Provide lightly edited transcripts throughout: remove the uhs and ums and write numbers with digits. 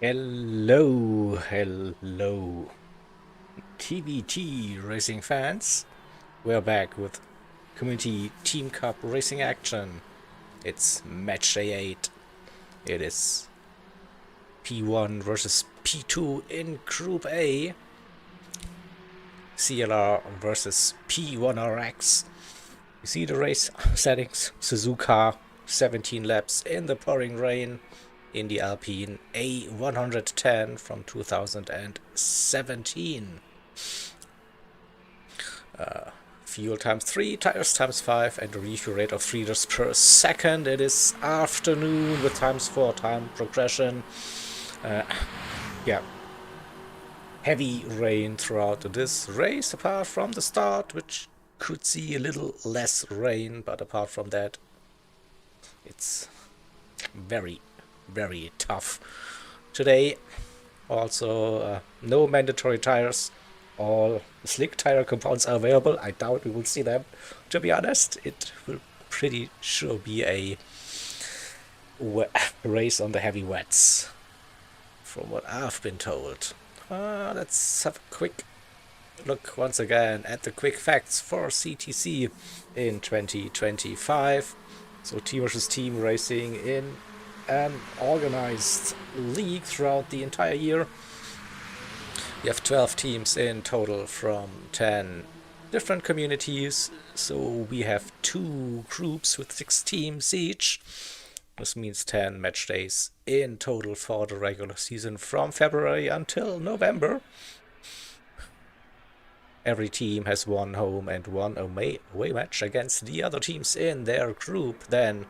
Hello, TBT racing fans. We're back with Community Team Cup racing action. It's match day 8. It is P1 versus P2 in Group A. CLR versus P1Rx. You see the race settings. Suzuka, 17 laps in the pouring rain. In the Alpine A110 from 2017. Fuel times 3, tires times 5, and a refuel rate of 3 liters per second. It is afternoon with times 4 time progression. Yeah. Heavy rain throughout this race, apart from the start, which could see a little less rain, but apart from that, it's very tough. Today, also no mandatory tires. All slick tire compounds are available. I doubt we will see them. To be honest, it will pretty sure be a race on the heavy wets, from what I've been told. Let's have a quick look once again at the quick facts for CTC in 2025. So team versus team racing in an organized league throughout the entire year. We have 12 teams in total from 10 different communities, so we have 2 groups with 6 teams each. This means 10 match days in total for the regular season from February until November. Every team has one home and one away match against the other teams in their group. Then,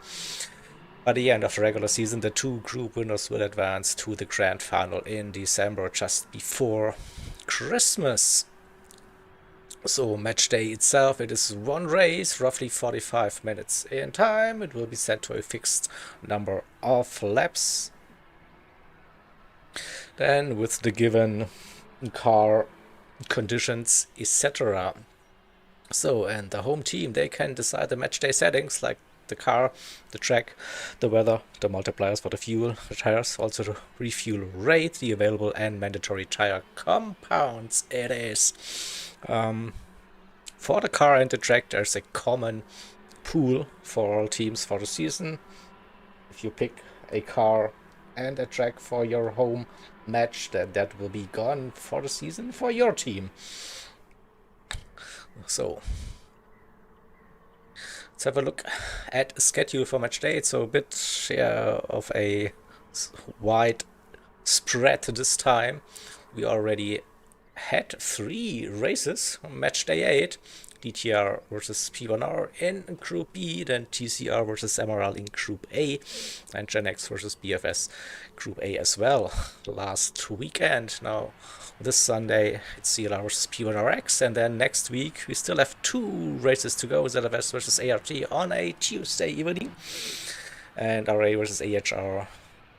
by the end of the regular season, the 2 group winners will advance to the grand final in December, just before Christmas. So match day itself, it is one race, roughly 45 minutes in time. It will be set to a fixed number of laps. Then with the given car conditions, etc. So, and the home team, they can decide the match day settings, like the car, the track, the weather, the multipliers for the fuel, the tires, also the refuel rate, the available and mandatory tire compounds. It is for the car and the track, there's a common pool for all teams for the season. If you pick a car and a track for your home match, then that will be gone for the season for your team. So let's have a look at schedule for match day. It's so a bit of a wide spread this time. We already had 3 races on match day 8. DTR versus P1R in Group B, then TCR versus MRL in Group A, and Gen X versus BFS Group A as well last weekend. Now this Sunday it's CLR versus P1RX, and then next week we still have 2 races to go: ZFS versus ART on a Tuesday evening, and RA versus AHR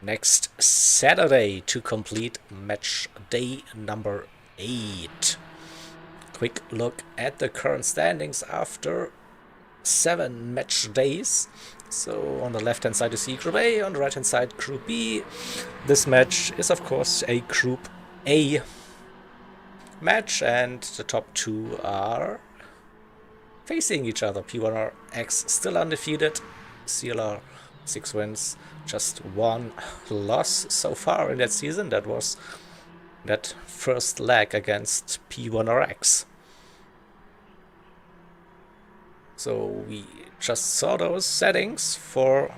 next Saturday to complete match day number 8. Quick look at the current standings after 7 match days. So on the left hand side you see Group A, on the right hand side Group B. This match is of course a Group A match, and the top 2 are facing each other. P1RX still undefeated, CLR 6 wins, just 1 loss so far in that season. That was that first leg against P1RX. So we just saw those settings for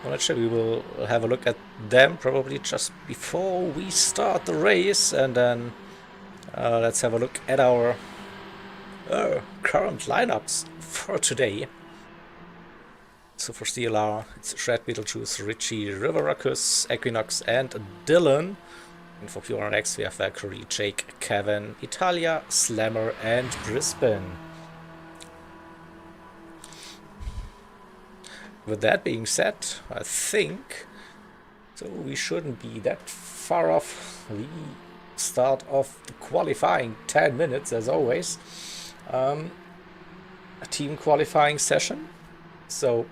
well, actually we will have a look at them probably just before we start the race, and then let's have a look at our current lineups for today. So for CLR, it's Shred, Beetlejuice, Richie, Riveracus, Equinox, and Dylan. And for P1X, we have Valkyrie, Jake, Kevin, Italia, Slammer, and Brisbane. With that being said, I think so we shouldn't be that far off the start of the qualifying 10 minutes as always. A team qualifying session. So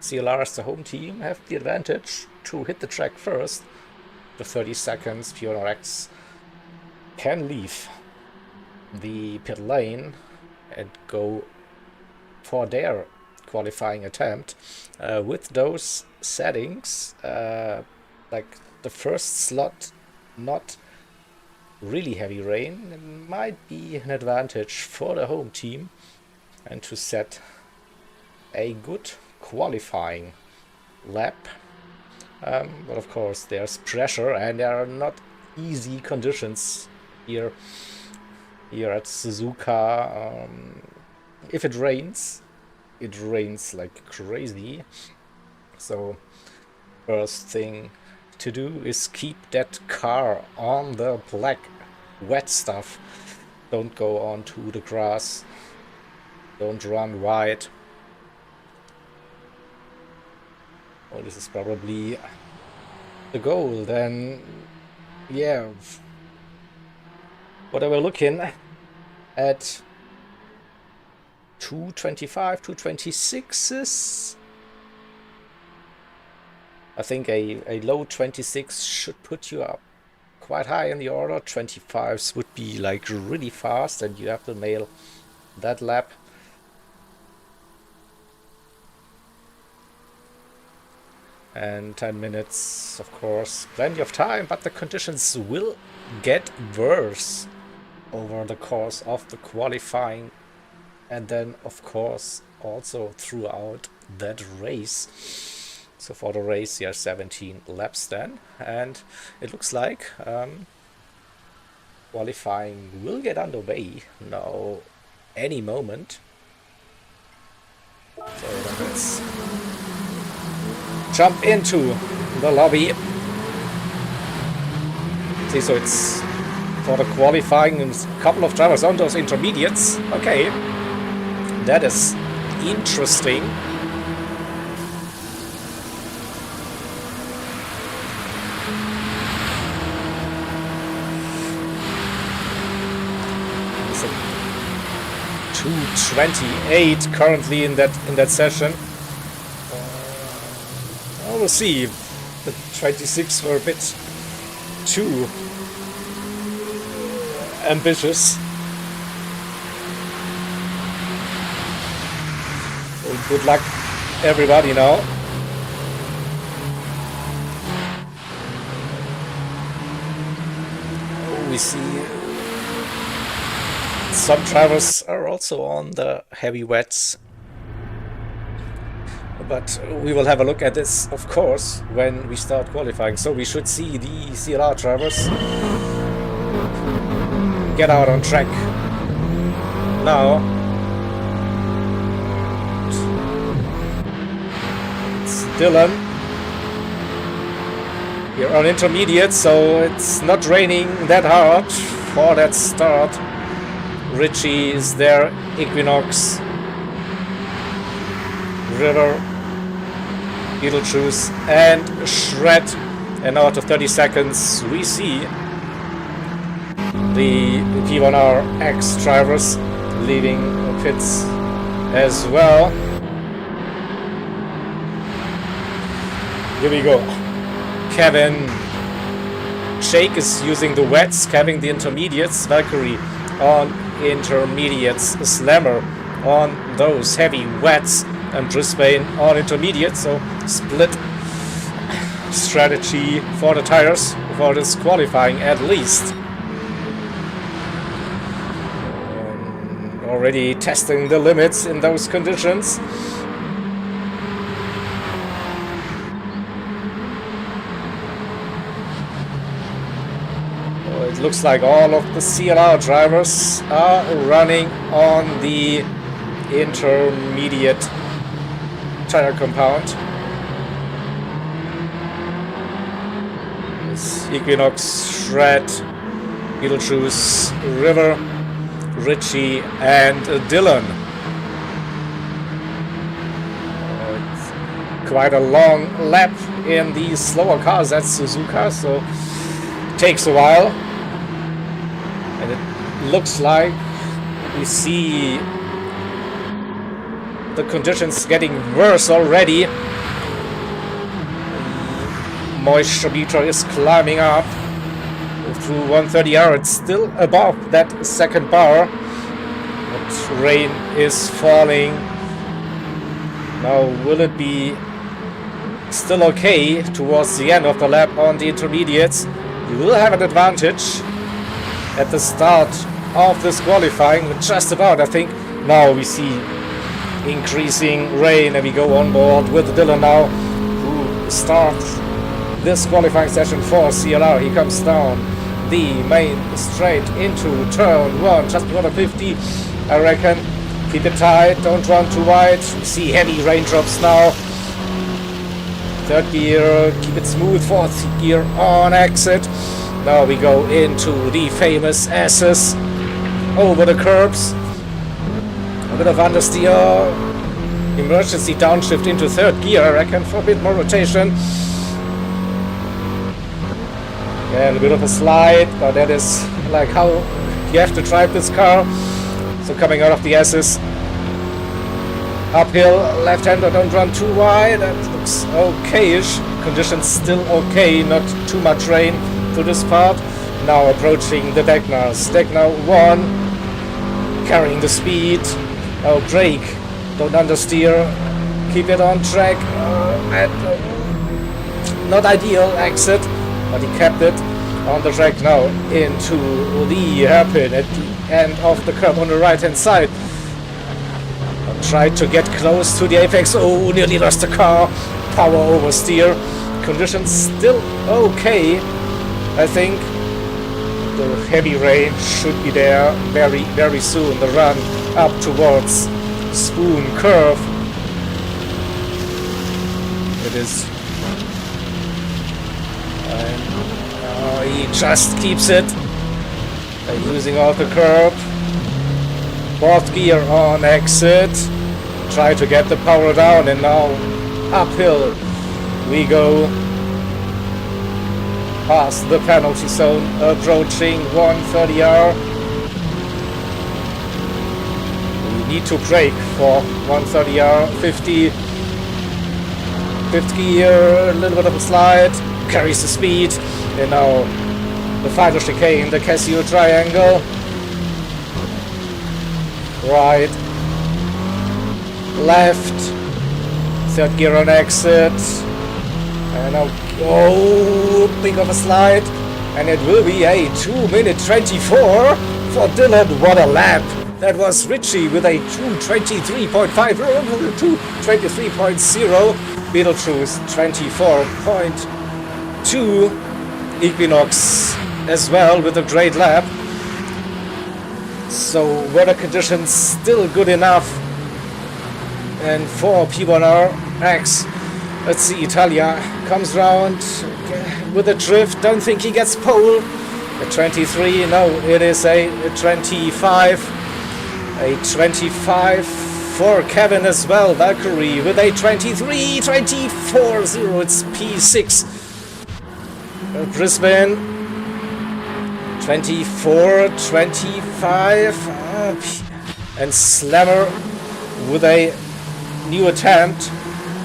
CLR as the home team have the advantage to hit the track first. The 30 seconds, P1Rx can leave the pit lane and go for their qualifying attempt. With those settings, like the first slot, not really heavy rain, it might be an advantage for the home team and to set a good qualifying lap. But of course there's pressure and there are not easy conditions here at Suzuka. If it rains like crazy. So first thing to do is keep that car on the black wet stuff. Don't go onto the grass. Don't run wide. Well, this is probably the goal. Then, yeah. What we're looking at 225, 226s. I think a low 26 should put you up quite high in the order. 25s would be like really fast and you have to nail that lap. And 10 minutes, of course, plenty of time, but the conditions will get worse over the course of the qualifying and then, of course, also throughout that race. So for the race, you have 17 laps then, and it looks like qualifying will get underway now any moment. So then let's jump into the lobby. See, so it's for the qualifying and a couple of drivers on those intermediates. Okay, that is interesting. It's a 2:28 currently in that session. We'll see. The 26 were a bit too ambitious. Well, good luck, everybody, now. Oh, we see some drivers are also on the heavy wets. But we will have a look at this, of course, when we start qualifying. So we should see the CLR drivers get out on track now. It's Dylan here on intermediate, so it's not raining that hard for that start. Richie is there, Equinox, River, Beetlejuice and Shred. And now after 30 seconds we see the P1Rx drivers leaving the pits as well. Here we go. Kevin. Jake is using the wets, Kevin the intermediates, Valkyrie on intermediates, Slammer on those heavy wets, and Brisbane on intermediate, so split strategy for the tires for this qualifying at least. Already testing the limits in those conditions. Well, it looks like all of the CLR drivers are running on the intermediate tire compound. It's Equinox, Shred, Beetlejuice, River, Richie and Dylan. It's quite a long lap in these slower cars at Suzuka, so it takes a while. And it looks like we see the conditions getting worse already. moisture meter is climbing up through 130R. It's still above that second bar, but rain is falling. Now will it be still okay towards the end of the lap on the intermediates? You will have an advantage at the start of this qualifying, just about, I think. Now we see increasing rain and we go on board with Dylan now, who starts this qualifying session for CLR. He comes down the main straight into turn 1, just before the 50, I reckon. Keep it tight, don't run too wide. We see heavy raindrops now. Third gear, keep it smooth. Fourth gear on exit. Now we go into the famous S's over the curbs. A bit of understeer. Emergency downshift into third gear, I reckon, for a bit more rotation. Yeah, a bit of a slide, but that is like how you have to drive this car. So coming out of the S's. Uphill, left-hander, don't run too wide. That looks okay-ish. Conditions still okay, not too much rain to this part. Now approaching the Degnars. Degnar 1, carrying the speed. Oh, brake, don't understeer. Keep it on track. Not ideal exit, but he kept it on the track now into the hairpin at the end of the curve on the right-hand side. Tried to get close to the apex. Oh, nearly lost the car. Power oversteer. Conditions still okay, I think. The heavy rain should be there very, very soon. The run up towards Spoon Curve. It is. And he just keeps it. Using out the curb. Fourth gear on exit. Try to get the power down, and now uphill we go past the penalty zone, approaching 130R. We need to brake for 130R. 5th gear, a little bit of a slide, carries the speed, and now the final chicane, the Casio triangle. Right, left, third gear on exit, and now, oh, big of a slide, and it will be a 2:24 for Dylan. What a lap! That was Richie with a 2:23.5, 2:23.0, Beetlejuice 24.2, Equinox as well with a great lap. So weather conditions still good enough. And for P1Rx, let's see, Italia comes round with a drift. Don't think he gets pole. A 23, no, it is a 25. A 25 for Kevin as well. Valkyrie with a 23, 24-0. It's P6. Brisbane. 24, 25, and Slammer with a new attempt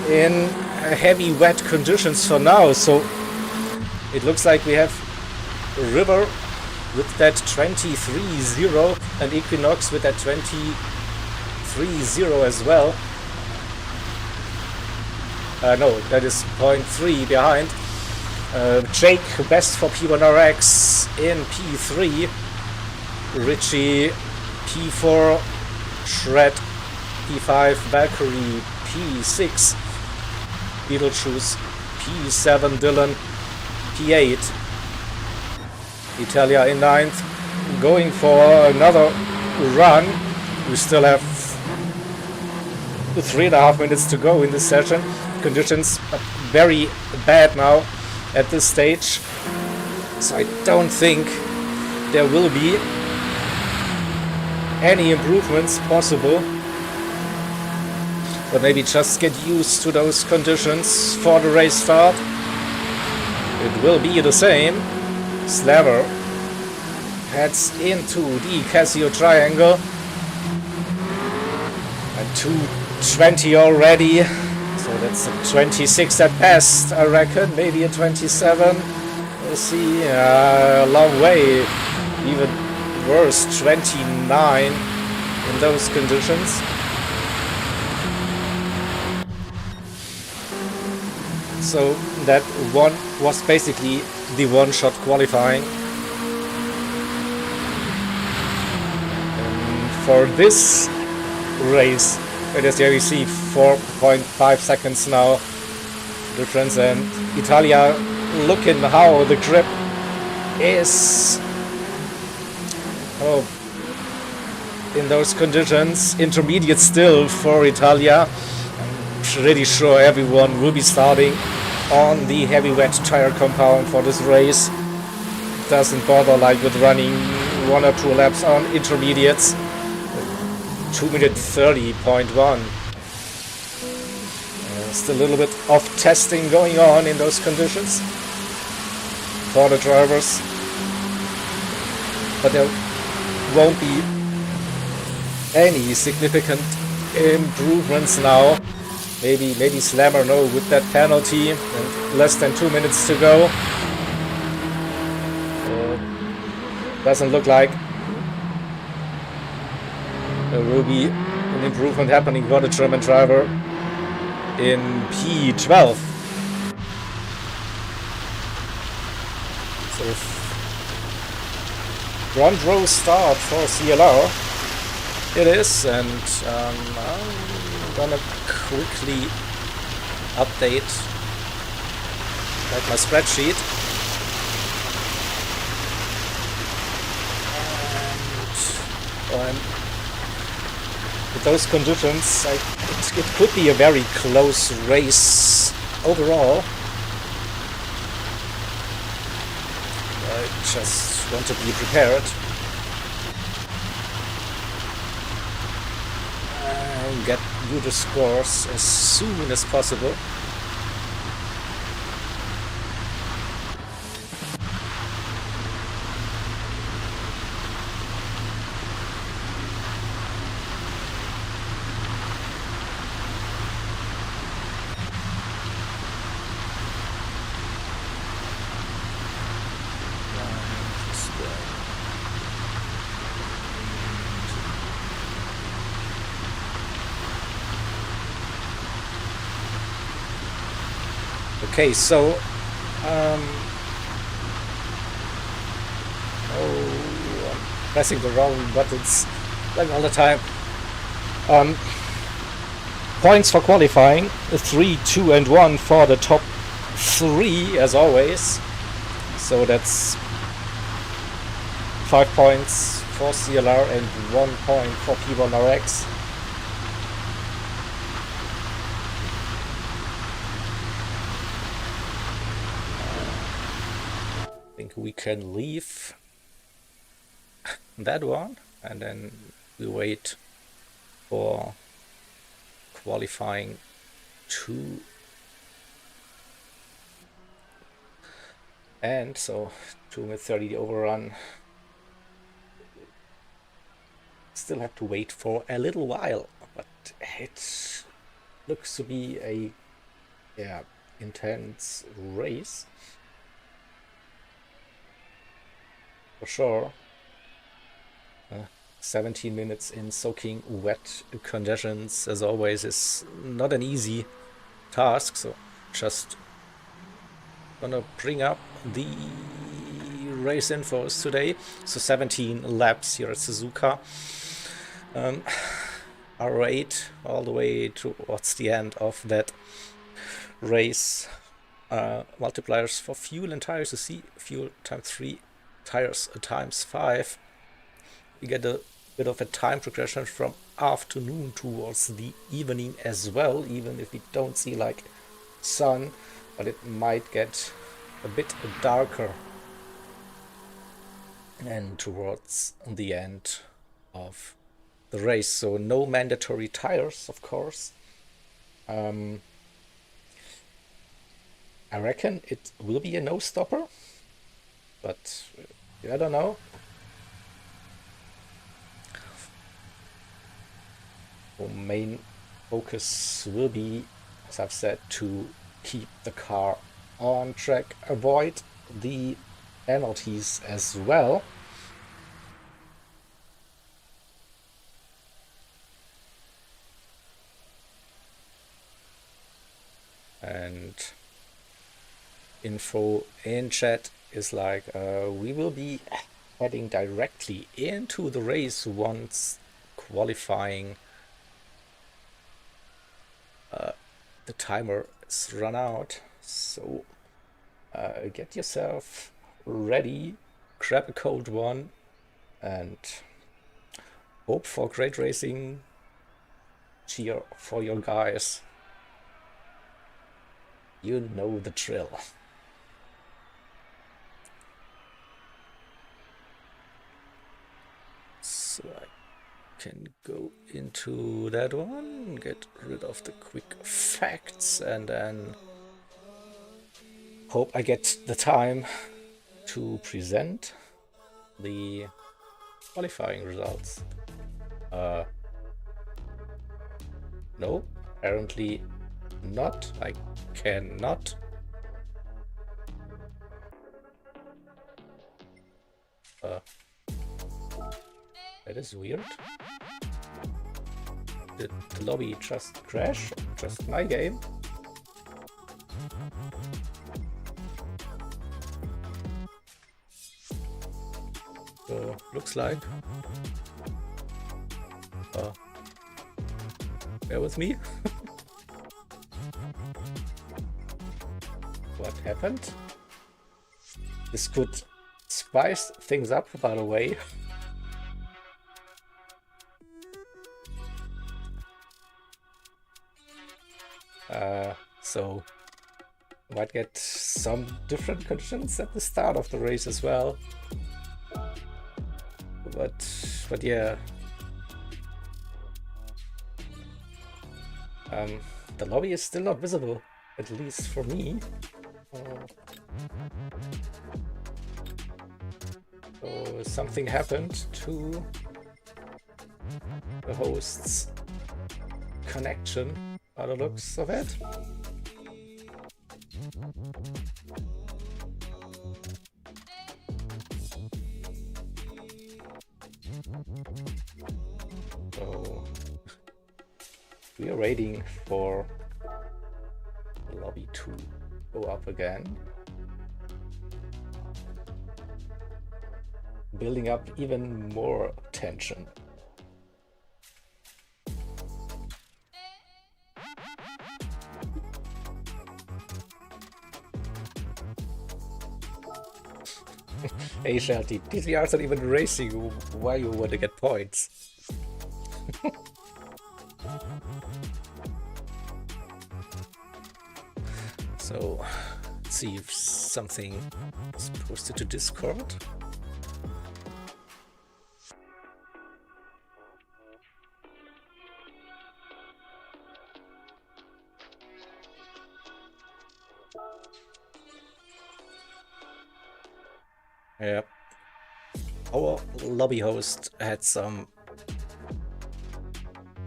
in heavy wet conditions for now. So it looks like we have River with that 23-0 and Equinox with that 23-0 as well. No, that is 0.3 behind. Jake best for P1Rx in P3, Richie P4, Shred P5, Valkyrie P6, Beetlejuice P7, Dylan P8, Italia in 9th, going for another run. We still have 3.5 minutes to go in this session. Conditions are very bad now at this stage, so I don't think there will be any improvements possible, but maybe just get used to those conditions for the race start. It will be the same. Slammer heads into the Casio triangle and 2:20 already, so That's a 26 at best, I reckon. Maybe a 27. We'll see. A long way. Even worse, 29 in those conditions. So that one was basically the one-shot qualifying. And for this race, as you see, 4.5 seconds now difference, and Italia looking how the grip is in those conditions. Intermediate still for Italia. I'm pretty sure everyone will be starting on the heavy wet tire compound for this race. Doesn't bother like with running 1 or 2 laps on intermediates. 2-minute 30.1. Still a little bit of testing going on in those conditions for the drivers, but there won't be any significant improvements now. Maybe Slammer no with that penalty and less than 2 minutes to go. Doesn't look like there will be an improvement happening for the German driver in P12. So front row start for CLR it is, and I'm gonna quickly update like my spreadsheet. And with those conditions, it could be a very close race overall. I just want to be prepared and get you the scores as soon as possible. Okay, so I'm pressing the wrong buttons like all the time. Points for qualifying: 3, 2, and 1 for the top 3, as always. So that's 5 points for CLR and 1 point for P1Rx. I think we can leave that one, and then we wait for qualifying 2. And so 2:30 the overrun. Still have to wait for a little while, but it looks to be a intense race for sure. 17 minutes in soaking wet conditions, as always, is not an easy task. So just gonna bring up the race infos today. So 17 laps here at Suzuka. R8 all the way towards the end of that race. Multipliers for fuel and tires. You see, fuel times 3, tires times 5. We get a bit of a time progression from afternoon towards the evening as well, even if we don't see like sun, but it might get a bit darker and towards the end of the race. So no mandatory tires, of course. I reckon it will be a no stopper, but I don't know. Our main focus will be as I've said, to keep the car on track, avoid the penalties as well. And info in chat is like, we will be heading directly into the race once qualifying the timer is run out. So get yourself ready, grab a cold one, and hope for great racing. Cheer for your guys. You know the drill. So I can go into that one, get rid of the quick facts, and then hope I get the time to present the qualifying results. No, apparently not. I cannot. That is weird. Did the lobby just crash? Just my game? Looks like. Bear with me. What happened? This could spice things up, by the way. So might get some different conditions at the start of the race as well. But yeah. The lobby is still not visible, at least for me. So something happened to the host's connection by the looks of it. So we are waiting for the lobby to go up again. Building up even more tension. Hey Shelty, TCR's not even racing, why you want to get points? So, let's see if something is posted to Discord. Yeah. Our lobby host had some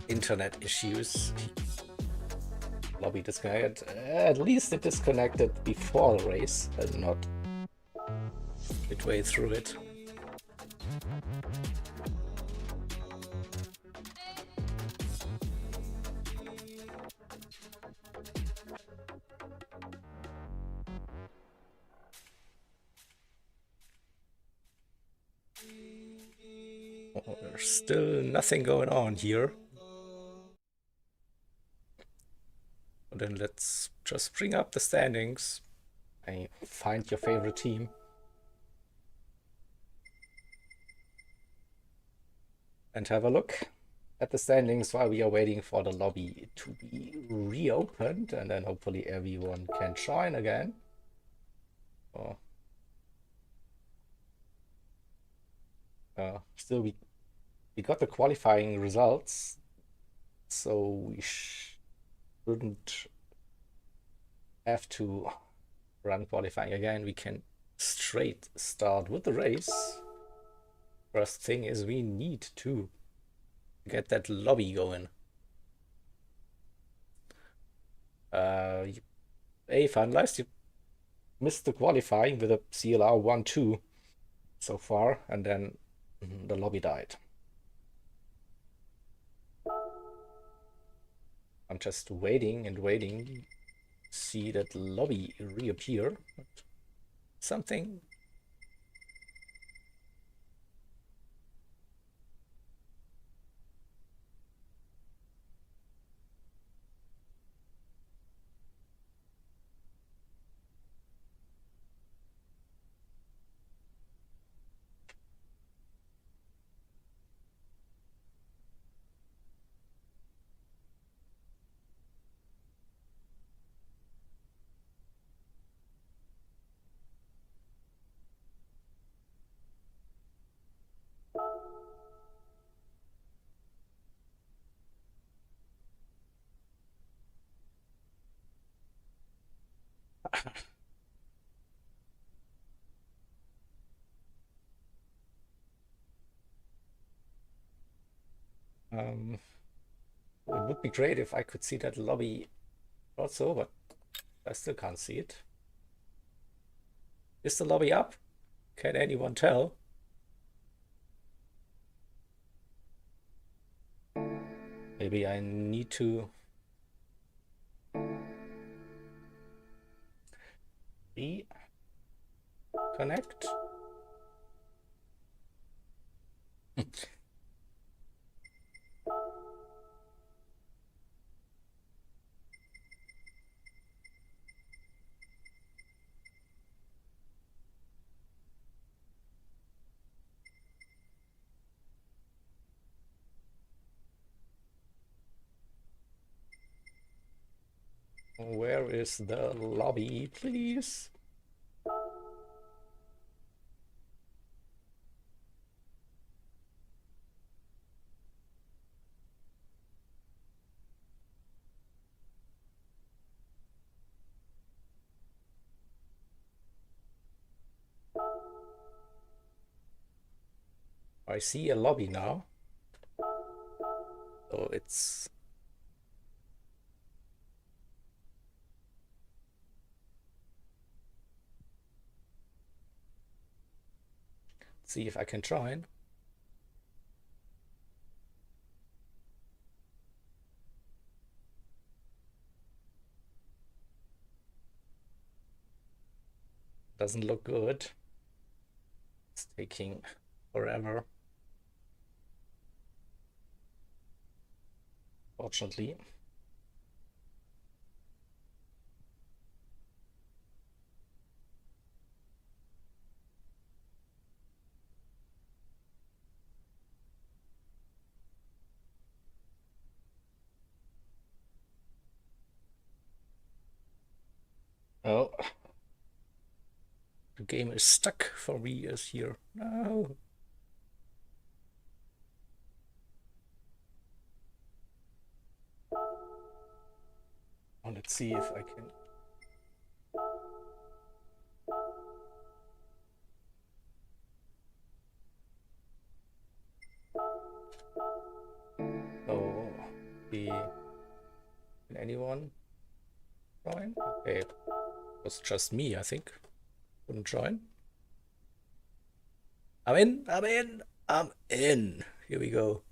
internet issues. Lobby disconnected. At least it disconnected before the race and not midway through it. Oh, there's still nothing going on here. Then let's just bring up the standings and find your favorite team. And have a look at the standings while we are waiting for the lobby to be reopened, and then hopefully everyone can join again. Oh. Still, we got the qualifying results, so we shouldn't have to run qualifying again. We can straight start with the race. First thing is we need to get that lobby going. A finalized. You missed the qualifying with a CLR 1-2 so far, and then the lobby died. I'm just waiting and waiting to see that lobby reappear. Something. It would be great if I could see that lobby also, but I still can't see it. Is the lobby up? Can anyone tell? Maybe I need to reconnect. Where is the lobby, please? I see a lobby now. So it's see if I can join. Doesn't look good. It's taking forever. Fortunately. Oh, the game is stuck for me as here. No. Oh, let's see if I can. Oh, can anyone join? Okay, it was just me, I think. Couldn't join. I'm in. I'm in. I'm in. Here we go.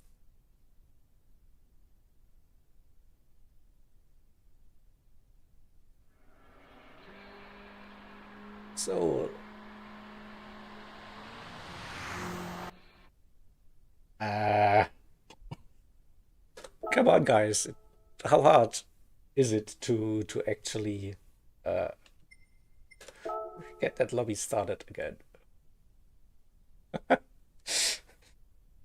So, uh, come on, guys. How hard is it to actually uh, get that lobby started again?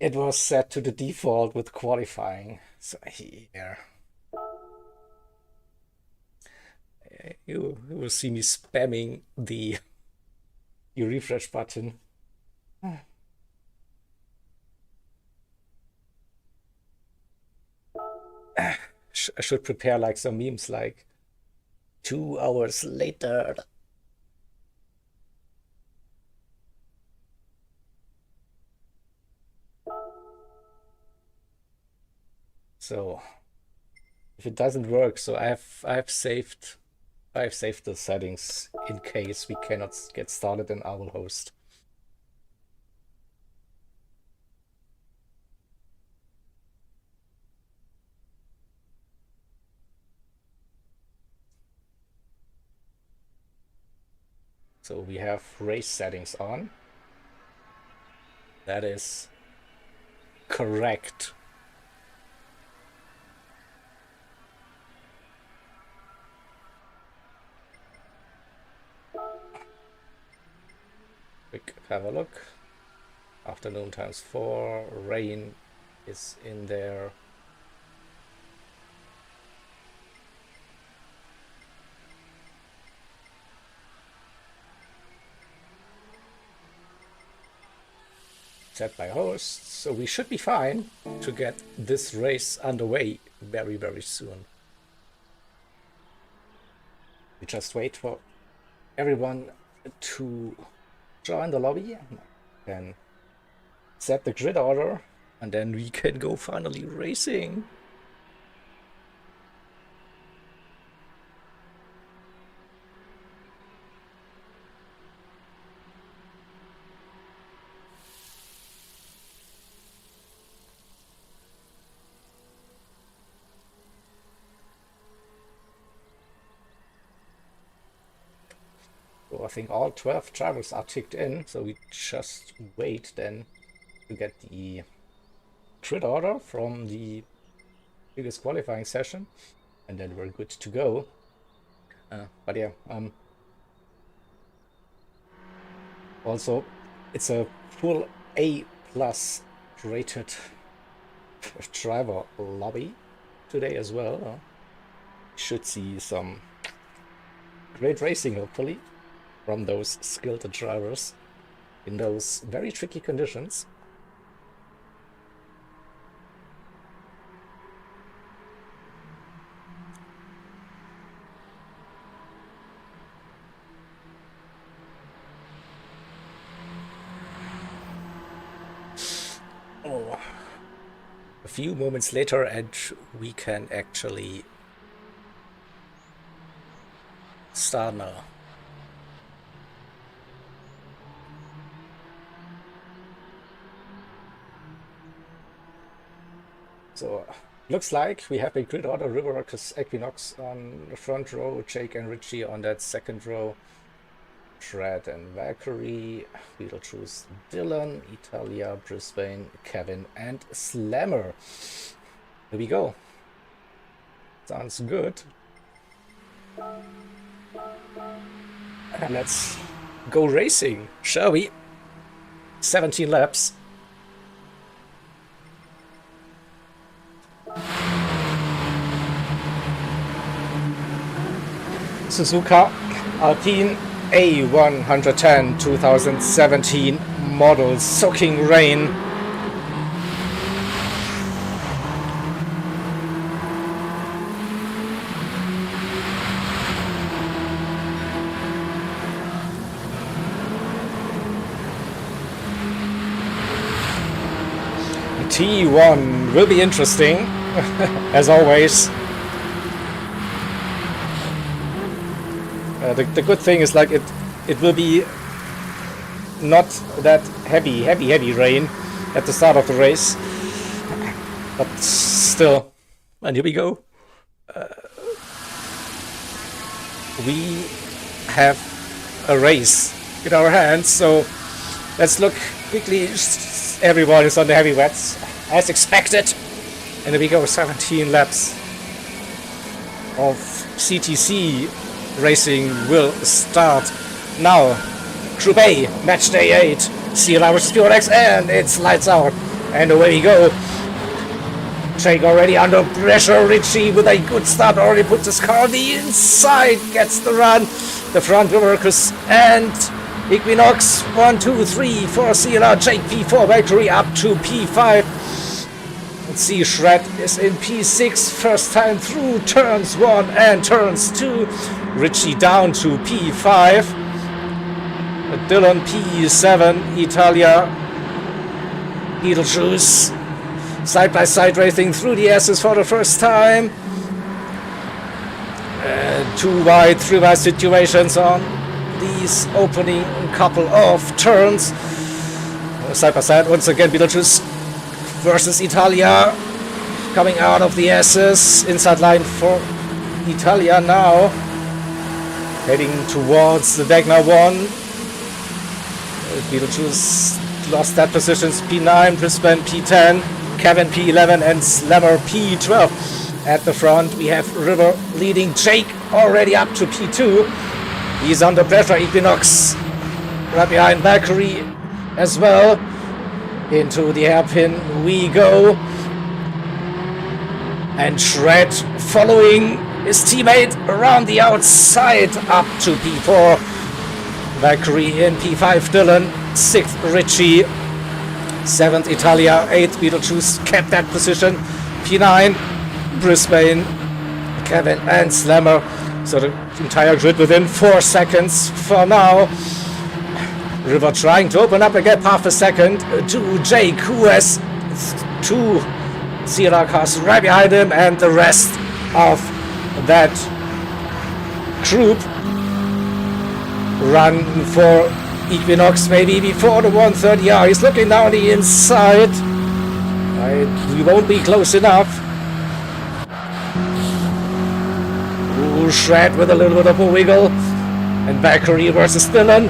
It was set to the default with qualifying. So here, you will see me spamming the refresh button. I should prepare like some memes like 2 hours later. So if it doesn't work. So I've saved the settings in case we cannot get started in our host. So we have race settings on. That is correct. Quick have a look. Afternoon times 4. Rain is in there. Set by host, so we should be fine to get this race underway very, very soon. We just wait for everyone to join the lobby and set the grid order, and then we can go finally racing. So I think all 12 drivers are ticked in, so we just wait then to get the grid order from the previous qualifying session, and then we're good to go. But yeah, also it's a full A+ rated driver lobby today as well. Should see some great racing hopefully from those skilled drivers in those very tricky conditions. Oh, a few moments later and we can actually start now. So looks like we have a grid order: Riverocus, Equinox on the front row, Jake and Richie on that second row, Shred and Valkyrie, Beetlejuice, Dylan, Italia, Brisbane, Kevin, and Slammer. Here we go. Sounds good. Let's go racing, shall we? 17 laps. Suzuka Alpine A110 2017 model, soaking rain. T1 will be interesting, as always. The good thing is, like, it will be not that heavy rain at the start of the race, but still. And here we go. We have a race in our hands, so let's look quickly. Everyone is on the heavy wets, as expected. And here we go, 17 laps of CTC racing will start now. Gr.A, match day 8, CLR versus P1Rx, and it's lights out. And away we go. Jake already under pressure. Richie with a good start already puts his car on the inside, gets the run. The front Riverocus and Equinox, 1, 2, 3 for CLR, Jake P4, Valkyrie up to P5. Let's see, Shred is in P6, first time through turns 1 and turns 2. Richie down to P5. Dylan P7, Italia, Beetlejuice, side by side racing through the S's for the first time. Two wide, three wide situations on these opening couple of turns. Side by side once again, Beetlejuice versus Italia. Coming out of the S's, inside line for Italia now. Heading towards the Dagna 1. Beetlejuice lost that positions. P9, Brisbane P10, Kevin P11 and Slammer P12. At the front we have River leading Jake already up to P2. He's under pressure. Equinox right behind Valkyrie as well. Into the hairpin we go. And Shred following his teammate around the outside up to P4. Valkyrie in P5, Dylan. 6th, Richie. 7th, Italia. 8th, Beetlejuice kept that position. P9, Brisbane, Kevin and Slammer. So the entire grid within 4 seconds for now. River trying to open up again, half a second to Jake, who has 2 CLR cars right behind him, and the rest of that group run for Equinox maybe before the 130R. He's looking down the inside. We won't be close enough. Ooh, Shred with a little bit of a wiggle. And Valkyrie versus Dylan.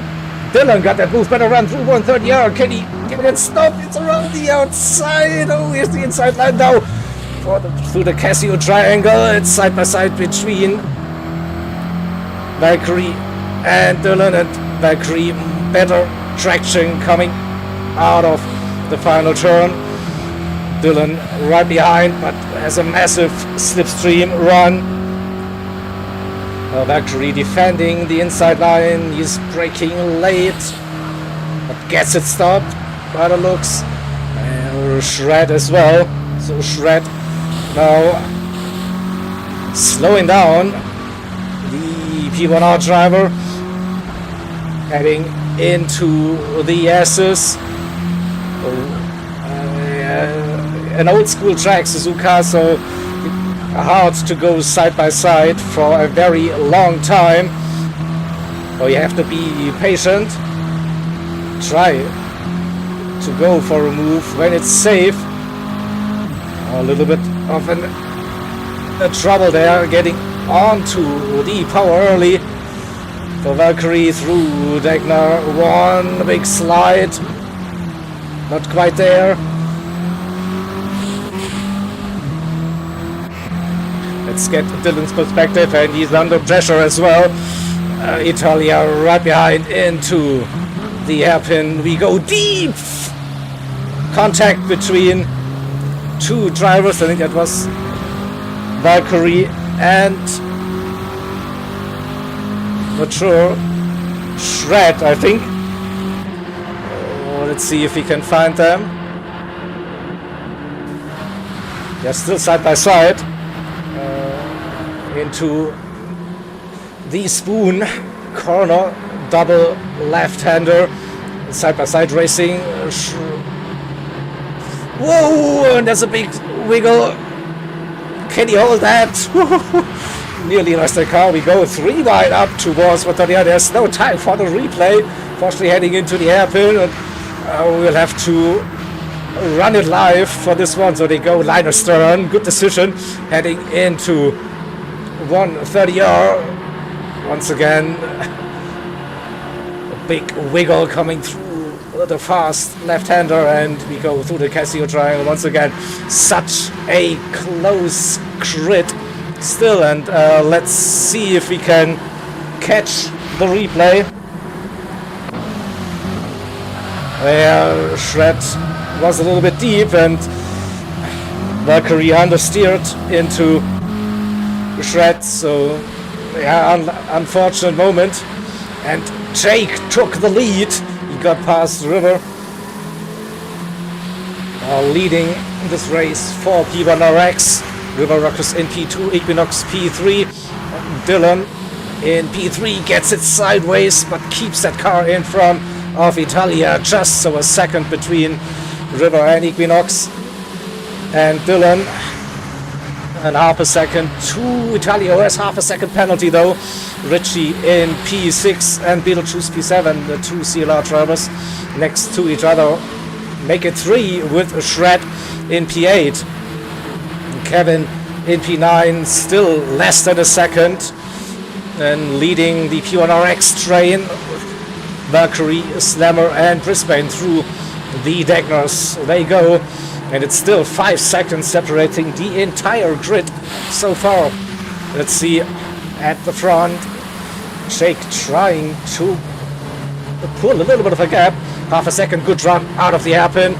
Dylan got that move, better run through 130R. Can he get it stopped? It's around the outside. Oh, here's the inside line now. Through the Casio triangle. It's side by side between Valkyrie and Dylan. And Valkyrie better traction coming out of the final turn. Dylan right behind, but has a massive slipstream run. Valkyrie defending the inside line. He's braking late, but gets it stopped by the looks. And Shred as well. So Shred now slowing down the P1R driver, heading into the S's. An old school track, Suzuka, so hard to go side by side for a very long time. So you have to be patient. Try to go for a move when it's safe. A little bit of a trouble there, getting onto the power early. For Valkyrie through Dagna 1, big slide. Not quite there. Let's get Dylan's perspective, and he's under pressure as well. Italia right behind into the hairpin. We go deep. Contact between 2 drivers. I think that was Valkyrie and not sure, Shred, I think. Let's see if we can find them. They're still side by side. Into the Spoon corner, double left-hander, side by side racing. Whoa, and there's a big wiggle. Can he hold that? Nearly lost the car. We go 3 wide up towards Wataria. There's no time for the replay. Fortunately heading into the hairpin, and we'll have to run it live for this one. So they go line astern. Good decision. Heading into 130R. Once again, a big wiggle coming through the fast left-hander, and we go through the Casio triangle once again. Such a close grid still, and let's see if we can catch the replay. There, Shred was a little bit deep, and Valkyrie understeered into Shred, so yeah, unfortunate moment. And Jake took the lead. He got past River, leading this race for P1Rx. River Rockers in P2, Equinox P3. Dylan in P3 gets it sideways, but keeps that car in front of Italia, just so a second between River and Equinox. And Dylan and half a second to Italia, who has half a second penalty though. Ritchie in P6 and Beetlejuice P7, the two CLR drivers next to each other, make it 3 with a Shred in P8. Kevin in P9, still less than a second, and leading the P1Rx train. Mercury, Slammer and Brisbane through the Dagners. They go, and it's still 5 seconds separating the entire grid so far. Let's see at the front, Jake trying to pull a little bit of a gap. Half a second, good run out of the hairpin,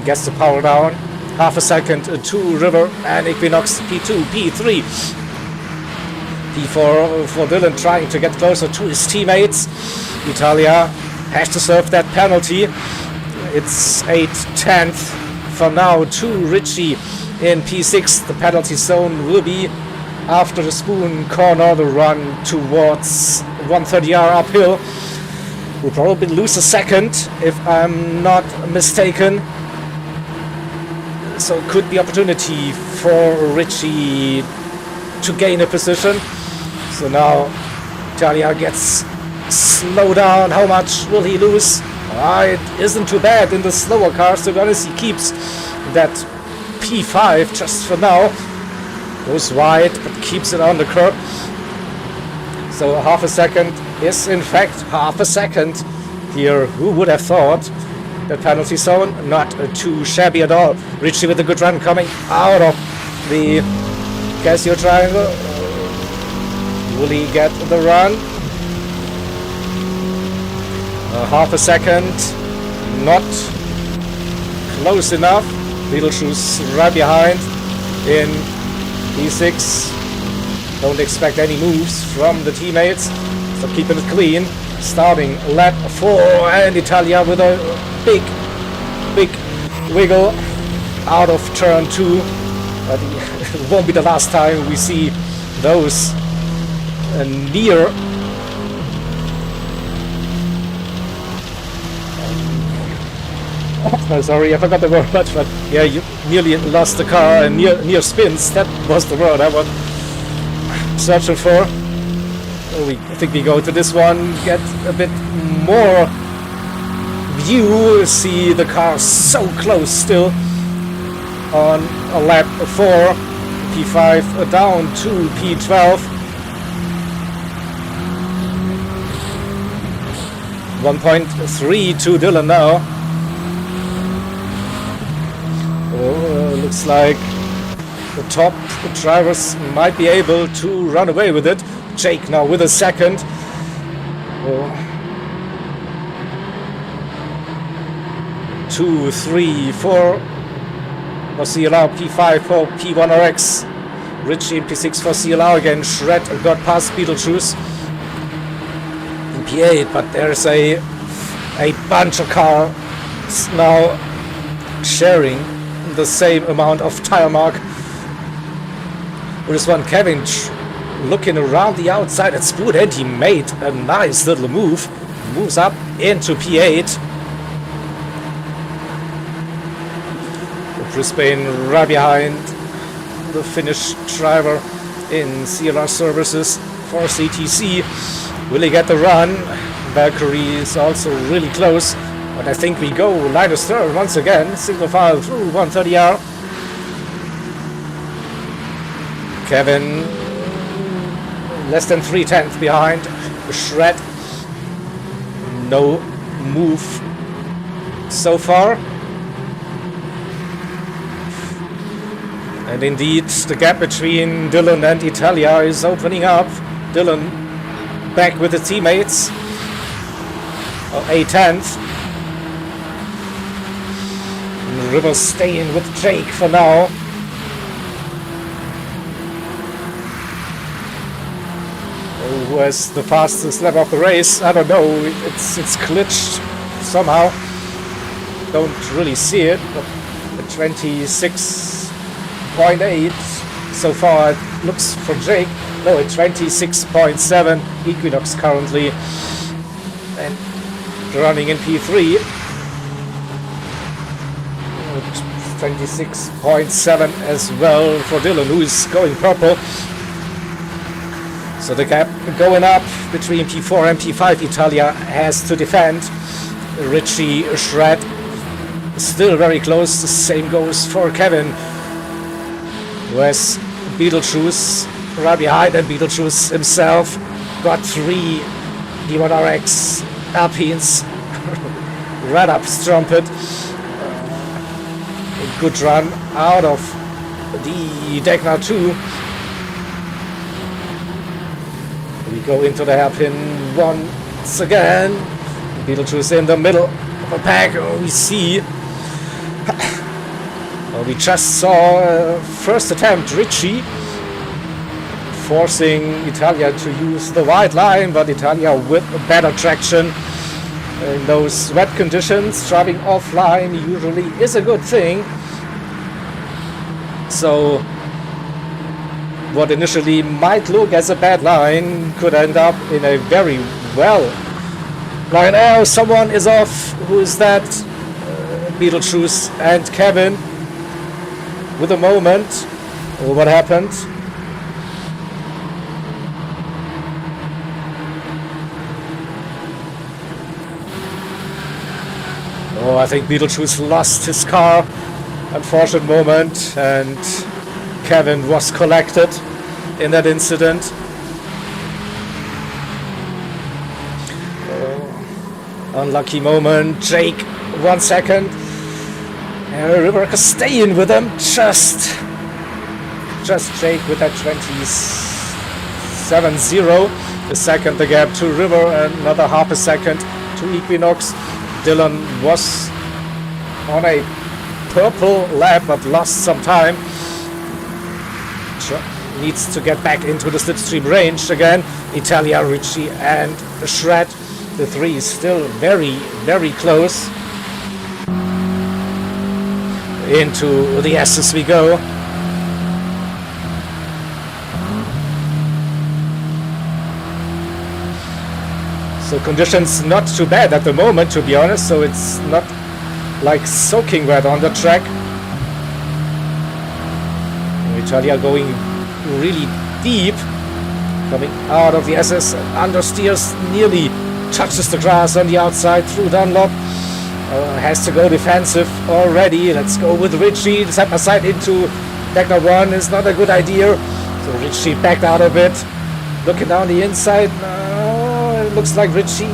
gets the power down. Half a second to River and Equinox. P2, P3, P4 for Dylan, trying to get closer to his teammates. Italia has to serve that penalty. It's 8/10 for now to Ritchie in P6. The penalty zone will be after the Spoon corner, the run towards 130R uphill. We'll probably lose a second if I'm not mistaken. So could be opportunity for Ritchie to gain a position. So now Italia gets slowed down. How much will he lose? It isn't too bad in the slower cars, to be honest. He keeps that P5 just for now. Goes wide, but keeps it on the curb. So half a second is in fact half a second here. Who would have thought? The penalty zone, not too shabby at all. Ritchie with a good run coming out of the Casio triangle. Will he get the run? Half a second, not close enough. Beetlejuice right behind in P6. Don't expect any moves from the teammates, so keeping it clean. Starting lap 4, and Italia with a big wiggle out of turn 2. But it won't be the last time we see those near. Sorry, I forgot the word, but yeah, you nearly lost the car and near spins. That was the word I was searching for. I think we go to this one, get a bit more view, see the car so close still on a lap 4, P5 down to P12. 1.3 to Dylan now. Looks like the top drivers might be able to run away with it. Jake now with a second. 2, 3, 4 for CLR, P5 for P1Rx. Ritchie in P6 for CLR again. Shred got past Beetlejuice in P8, but there's a bunch of cars now sharing the same amount of tire mark. This one, Kevin looking around the outside at Spoon, and he made a nice little move. Moves up into P8. Brisbane right behind the Finnish driver in CLR services for CTC. Will he get the run? Valkyrie is also really close, but I think we go Linus third once again. Single file through 130R. Kevin less than 3/10 behind. Shred. No move so far. And indeed, the gap between Dylan and Italia is opening up. Dylan back with the teammates. 8/10. River staying with Jake for now. Who has the fastest lap of the race? I don't know. It's glitched somehow. Don't really see it, but 26.8 so far it looks for Jake. No, at 26.7 Equinox currently, and running in P3. 26.7 as well for Dylan, who is going purple. So the gap going up between P4 and P5. Italia has to defend. Richie, Shred, still very close. The same goes for Kevin, who has Beetlejuice right behind, and Beetlejuice himself got 3 P1Rx Alpines right up Strumpet. A good run out of the Gr.A 2. We go into the hairpin once again. Beetlejuice in the middle of the pack. We see. Well, we just saw first attempt, Richie, forcing Italia to use the wide line, but Italia with better traction in those wet conditions. Driving offline usually is a good thing. So what initially might look as a bad line could end up in a very well line. Oh, someone is off. Who is that? Beetlejuice and Kevin with a moment. Oh, what happened? Oh, I think Beetlejuice lost his car. Unfortunate moment, and Kevin was collected in that incident. Unlucky moment. Jake, 1 second. River staying with him. Just Jake with that 27.0. A second the gap to River, and another half a second to Equinox. Dylan was on a purple lap but lost some time. Needs to get back into the slipstream range again. Italia, Richie and Shred. The 3 is still very, very close. Into the S's we go. So conditions not too bad at the moment, to be honest, so it's not like soaking wet on the track. Italia going really deep, coming out of the SS, understeers, nearly touches the grass on the outside through Dunlop. Has to go defensive already. Let's go with Richie. Side by side into Gr.A 1 is not a good idea. So Richie backed out of it. Looking down the inside. It looks like Richie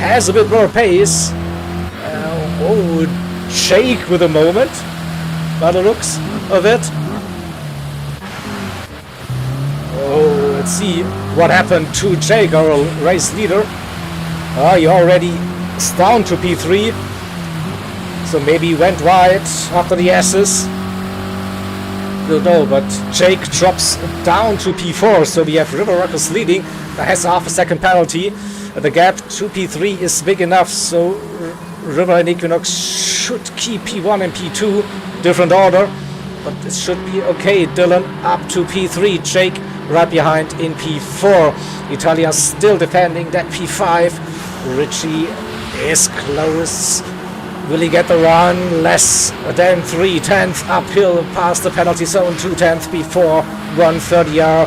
has a bit more pace. Jake with a moment by the looks of it. Oh, let's see what happened to Jake, our race leader. He already is down to P3, so maybe he went wide after the S's. Don't know, but Jake drops down to P4, so we have River Rockers leading. That has a half a second penalty. The gap to P3 is big enough, so River and Equinox should keep P1 and P2, different order, but it should be okay. Dylan up to P3, Jake right behind in P4. Italia still defending that P5. Richie is close. Will he get the run? Less than 3/10 uphill past the penalty zone. 2/10 before 130R.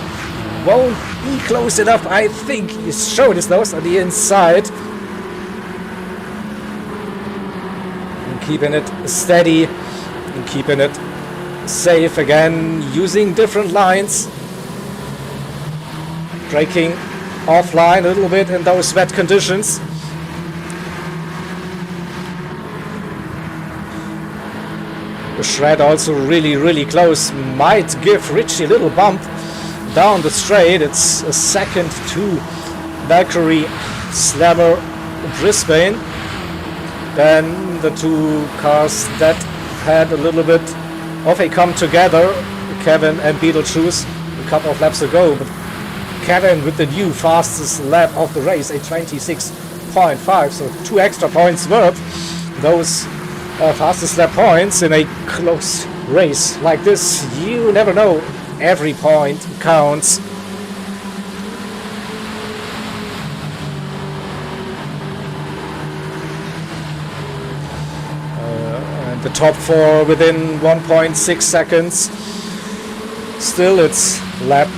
Won't be close enough. I think he's showing his nose on the inside. And keeping it steady and keeping it safe again, using different lines. Braking offline a little bit in those wet conditions. The Shred also really close. Might give Richie a little bump down the straight. It's a second to Valkyrie, Slammer, Brisbane. Then the two cars that had a little bit of a come together, Kevin and Beetlejuice, a couple of laps ago. But Kevin with the new fastest lap of the race, a 26.5, so 2 extra points worth. Those fastest lap points in a close race like this. You never know. Every point counts. And The top 4 within 1.6 seconds. Still, it's lap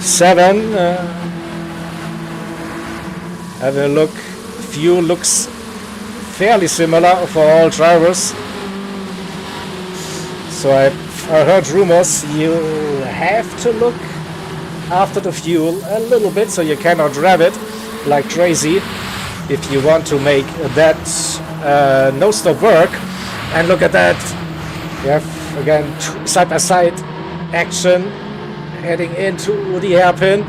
7. Have a look. Fuel looks fairly similar for all drivers. So I heard rumors you have to look after the fuel a little bit, so you cannot rev it like crazy if you want to make that no stop work. And look at that, you have again side by side action heading into the hairpin,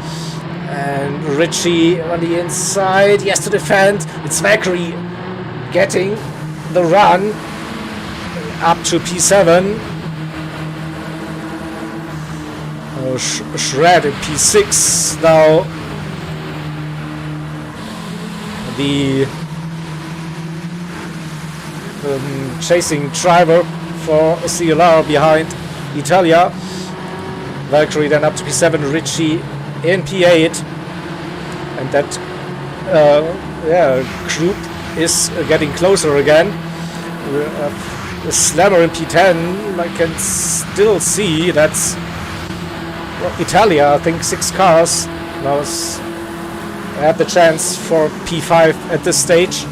and Richie on the inside, yes, to defend. It's Valkyrie getting the run up to P7. Shred in P6 now. The chasing driver for CLR behind Italia. Valkyrie then up to P7, Richie in P8, and that group is getting closer again. The Slammer in P10, I can still see that's Italia. I think 6 cars now have the chance for P5 at this stage.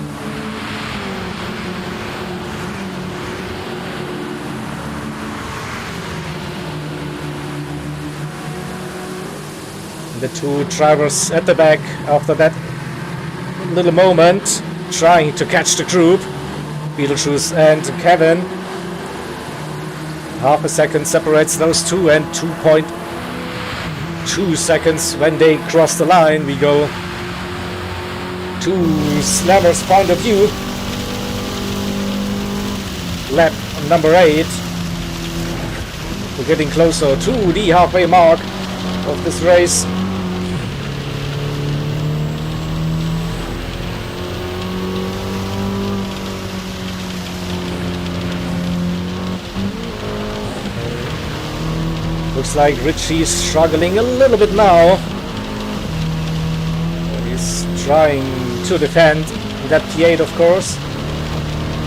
The 2 drivers at the back after that little moment trying to catch the group. Beetlejuice and Kevin. Half a second separates those two, and 2.2 seconds when they cross the line. We go to Slammer's point of view. Lap number 8. We're getting closer to the halfway mark of this race. Looks like Richie's struggling a little bit now. He's trying to defend that P8, of course.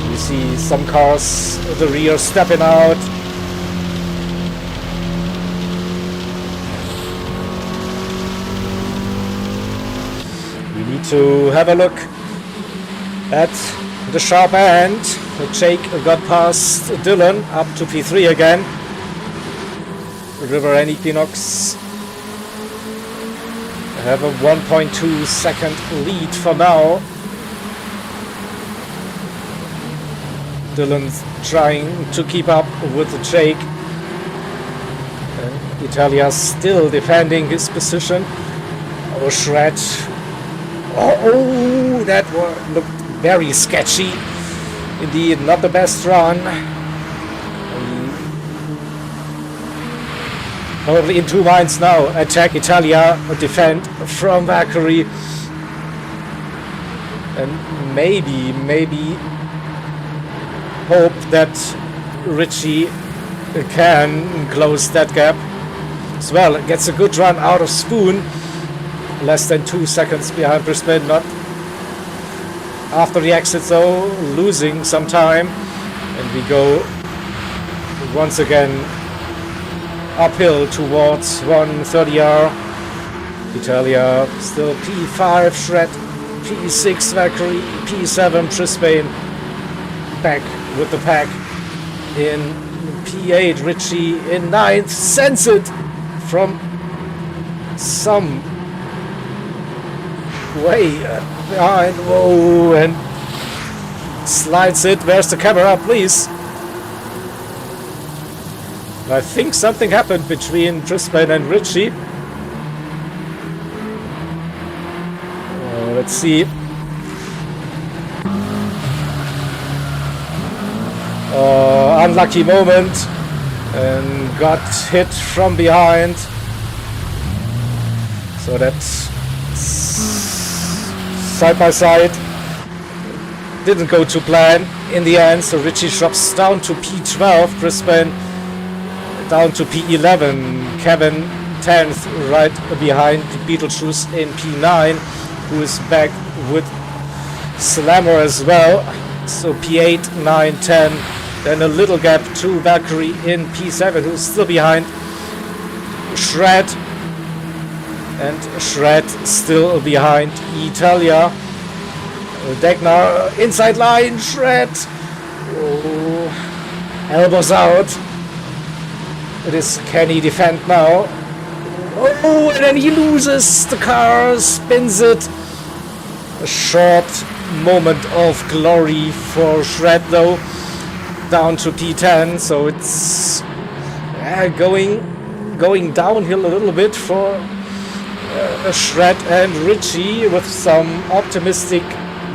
You see some cars at the rear stepping out. We need to have a look at the sharp end. Jake got past Dylan up to P3 again. River and Equinox have a 1.2 second lead for now. Dylan's trying to keep up with Jake. Italia still defending his position. Oh, Shred. Oh, that looked very sketchy. Indeed, not the best run. Probably in 2 minds now. Attack Italia, defend from Valkyrie. And maybe hope that Richie can close that gap as well. Gets a good run out of Spoon. Less than 2 seconds behind Brisbane. Not after the exit though, losing some time. And we go once again uphill towards 130R. Italia still P5, Shred, P6, Valkyrie, P7, Brisbane. Back with the pack in P8, Richie in 9th. Sends it from some way behind. Whoa, and slides it. Where's the camera, please? I think something happened between Brisbane and Richie. Let's see. Unlucky moment, and got hit from behind. So that's side by side. Didn't go to plan in the end. So Richie drops down to P12. Brisbane down to P11, Kevin 10th, right behind Beetlejuice in P9, who is back with Slammer as well. So P8, 9, 10 Then a little gap to Valkyrie in P7, who's still behind. Shred. And Shred still behind Italia. Degnar inside line. Shred. Oh, elbows out. It is, can he defend now? Oh, and then he loses the car, spins it. A short moment of glory for Shred though. Down to P10, so it's going downhill a little bit for Shred and Richie with some optimistic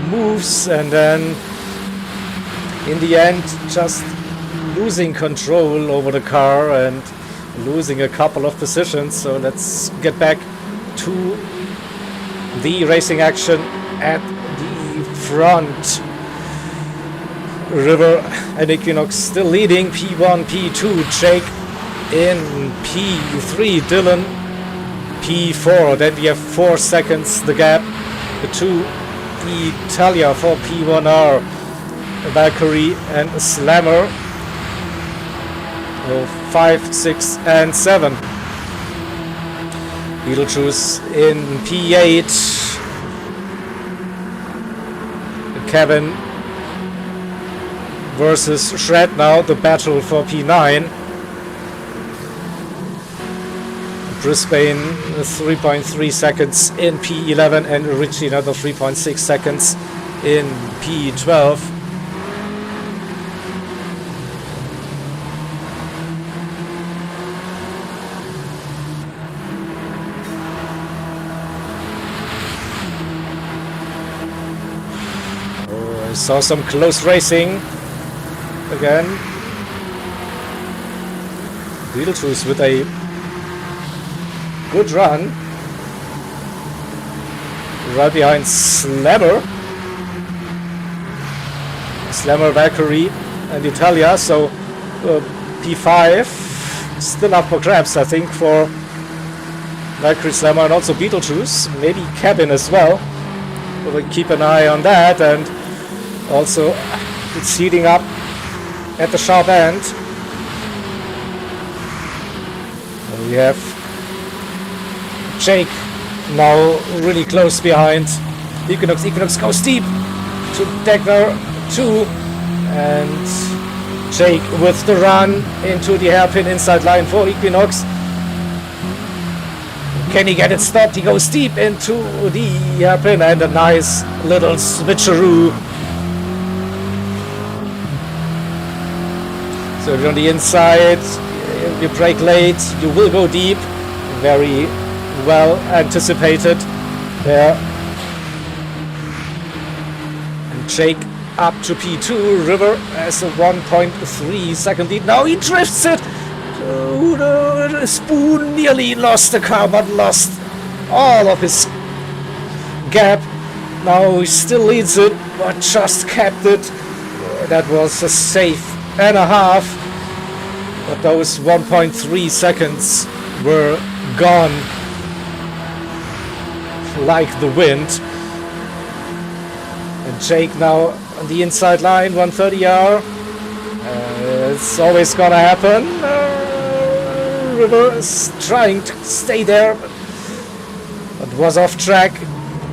moves, and then in the end just losing control over the car and losing a couple of positions. So let's get back to the racing action at the front. River and Equinox still leading. P1, P2, Jake in P3, Dylan P4. Then we have 4 seconds the gap to Italia for P1R, Valkyrie and Slammer. 5, 6 and 7. Beetlejuice in P8. Kevin versus Shred now, the battle for P9. Brisbane 3.3 seconds in P11 and Richie another 3.6 seconds in P12. I saw some close racing again. Beetlejuice with a good run. Right behind Slammer. Slammer, Valkyrie and Italia. So P5 still up for grabs, I think, for Valkyrie, Slammer and also Beetlejuice. Maybe Kevin as well. We'll keep an eye on that. And also it's heating up at the sharp end. We have Jake now really close behind Equinox. Equinox goes deep to Degnar 2, and Jake with the run into the hairpin inside line for Equinox. Can he get it stopped? He goes deep into the hairpin and a nice little switcheroo. So if you're on the inside, you brake late, you will go deep. Very well anticipated there. And Jake up to P2. River has a 1.3 second lead. Now he drifts it. The Spoon nearly lost the car, but lost all of his gap. Now he still leads it, but just kept it. That was a safe and a half. But those 1.3 seconds were gone like the wind. And Jake now on the inside line, 130R. It's always gonna happen. River is trying to stay there, but was off track.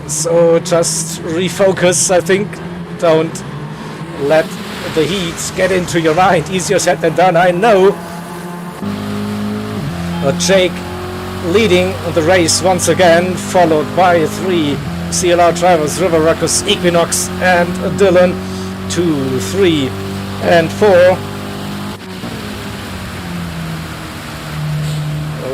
So just refocus, I think. Don't let the heat get into your mind. Easier said than done, I know. But Jake leading the race once again, followed by 3 CLR drivers, River, Ruckus, Equinox and Dylan. 2, 3 and 4.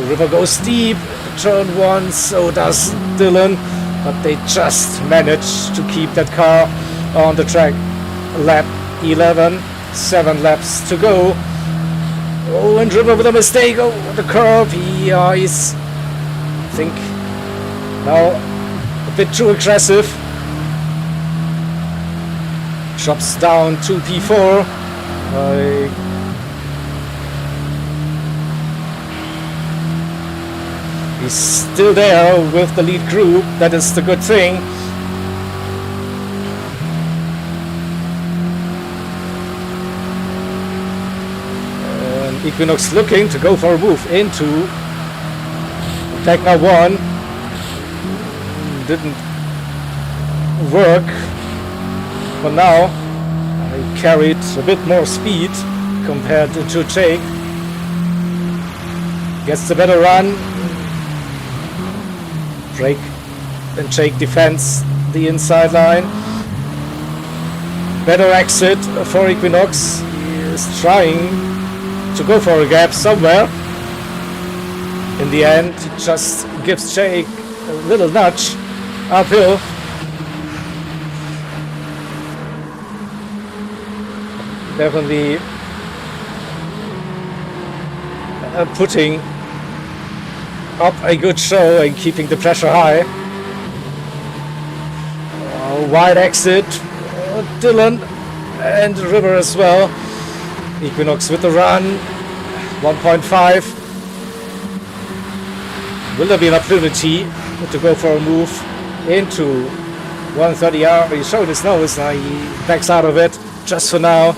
River goes deep, turn 1, so does Dylan, but they just managed to keep that car on the track. Lap 11, 7 laps to go. Oh, and River with a mistake. Oh, the curb. He's, I think, now a bit too aggressive. Drops down to P4. He's still there with the lead group. That is the good thing. Equinox looking to go for a move into Techno 1. Didn't work. But now he carried a bit more speed compared to Jake. Gets the better run. Drake and Jake defends the inside line. Better exit for Equinox. He is trying to go for a gap somewhere. In the end, he just gives Jake a little nudge uphill. Definitely putting up a good show and keeping the pressure high. Wide exit, Dylan and River as well. Equinox with the run, 1.5. Will there be an opportunity to go for a move into 130R? He showed his nose, now he backs out of it just for now.